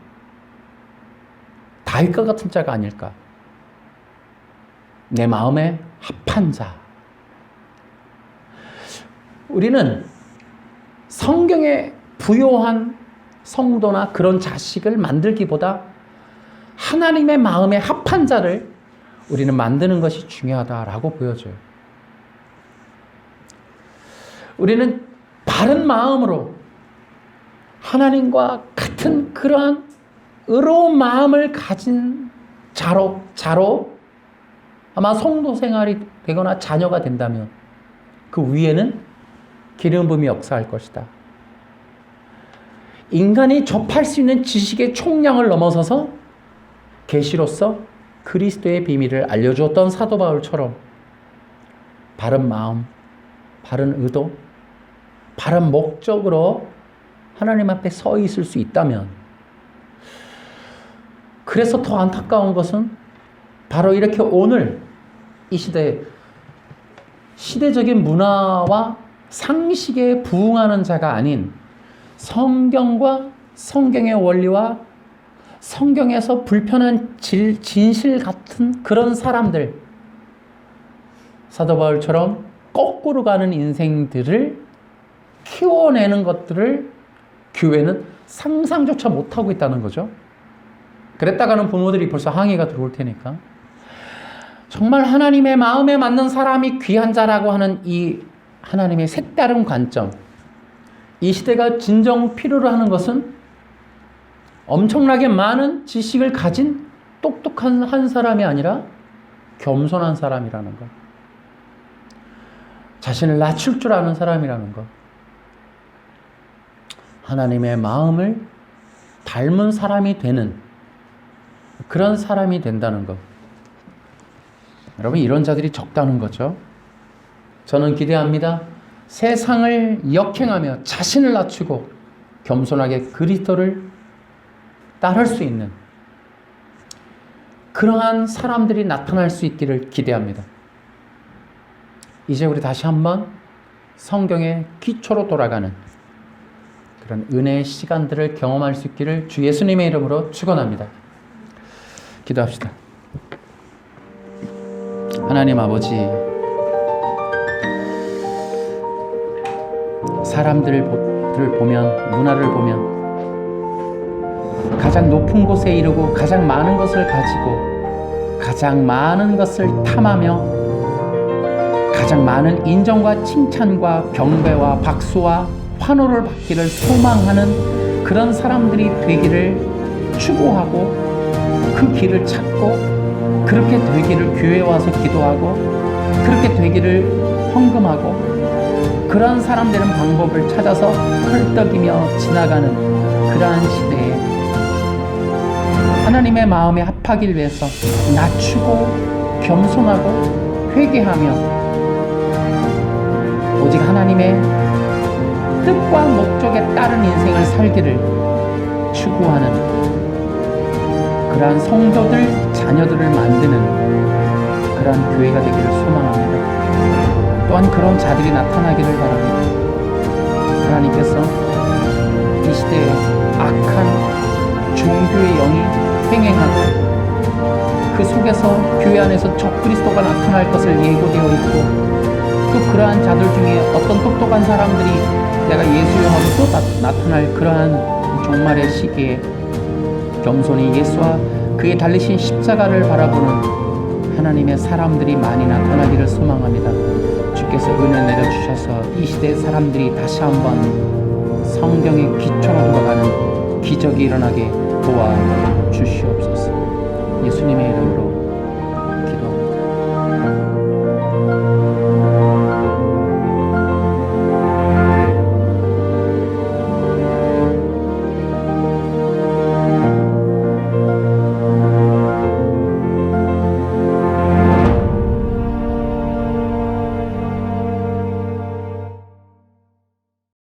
다윗과 같은 자가 아닐까. 내 마음에 합한 자. 우리는 성경에 부요한 성도나 그런 자식을 만들기보다 하나님의 마음에 합한 자를 우리는 만드는 것이 중요하다라고 보여줘요. 우리는 바른 마음으로 하나님과 같은 그러한 의로운 마음을 가진 자로 아마 성도 생활이 되거나 자녀가 된다면 그 위에는 기름 부음이 역사할 것이다. 인간이 접할 수 있는 지식의 총량을 넘어서서 계시로서 그리스도의 비밀을 알려주었던 사도 바울처럼 바른 마음, 바른 의도, 바른 목적으로 하나님 앞에 서 있을 수 있다면, 그래서 더 안타까운 것은 바로 이렇게 오늘 이 시대에 시대적인 문화와 상식에 부응하는 자가 아닌 성경과 성경의 원리와 성경에서 불편한 진실 같은 그런 사람들, 사도 바울처럼 거꾸로 가는 인생들을 키워내는 것들을 교회는 상상조차 못하고 있다는 거죠. 그랬다가는 부모들이 벌써 항의가 들어올 테니까. 정말 하나님의 마음에 맞는 사람이 귀한 자라고 하는 이 하나님의 색다른 관점, 이 시대가 진정 필요로 하는 것은 엄청나게 많은 지식을 가진 똑똑한 한 사람이 아니라 겸손한 사람이라는 것, 자신을 낮출 줄 아는 사람이라는 것, 하나님의 마음을 닮은 사람이 되는 그런 사람이 된다는 것. 여러분, 이런 자들이 적다는 거죠. 저는 기대합니다. 세상을 역행하며 자신을 낮추고 겸손하게 그리스도를 따를 수 있는 그러한 사람들이 나타날 수 있기를 기대합니다. 이제 우리 다시 한번 성경의 기초로 돌아가는 그런 은혜의 시간들을 경험할 수 있기를 주 예수님의 이름으로 축원합니다. 기도합시다. 하나님 아버지, 사람들을 보면, 문화를 보면 가장 높은 곳에 이르고 가장 많은 것을 가지고 가장 많은 것을 탐하며 가장 많은 인정과 칭찬과 경배와 박수와 환호를 받기를 소망하는 그런 사람들이 되기를 추구하고 그 길을 찾고, 그렇게 되기를 교회에 와서 기도하고 그렇게 되기를 헌금하고 그러한 사람 되는 방법을 찾아서 헐떡이며 지나가는 그러한 시대에 하나님의 마음에 합하길 위해서 낮추고 겸손하고 회개하며 오직 하나님의 뜻과 목적에 따른 인생을 살기를 추구하는 그러한 성도들, 자녀들을 만드는 그러한 교회가 되기를 소망합니다. 또한 그런 자들이 나타나기를 바랍니다. 하나님께서 이 시대에 악한 종교의 영이 횡행하고 그 속에서 교회 안에서 적그리스도가 나타날 것을 예고되어 있고, 또 그러한 자들 중에 어떤 똑똑한 사람들이 내가 예수여 하고 또 나타날 그러한 종말의 시기에 겸손히 예수와 그의 달리신 십자가를 바라보는 하나님의 사람들이 많이 나타나기를 소망합니다. 주께서 은혜 내려주셔서 이 시대의 사람들이 다시 한번 성경의 기초로 돌아가는 기적이 일어나게 도와주시옵소서. 예수님의 이름으로 기도합니다.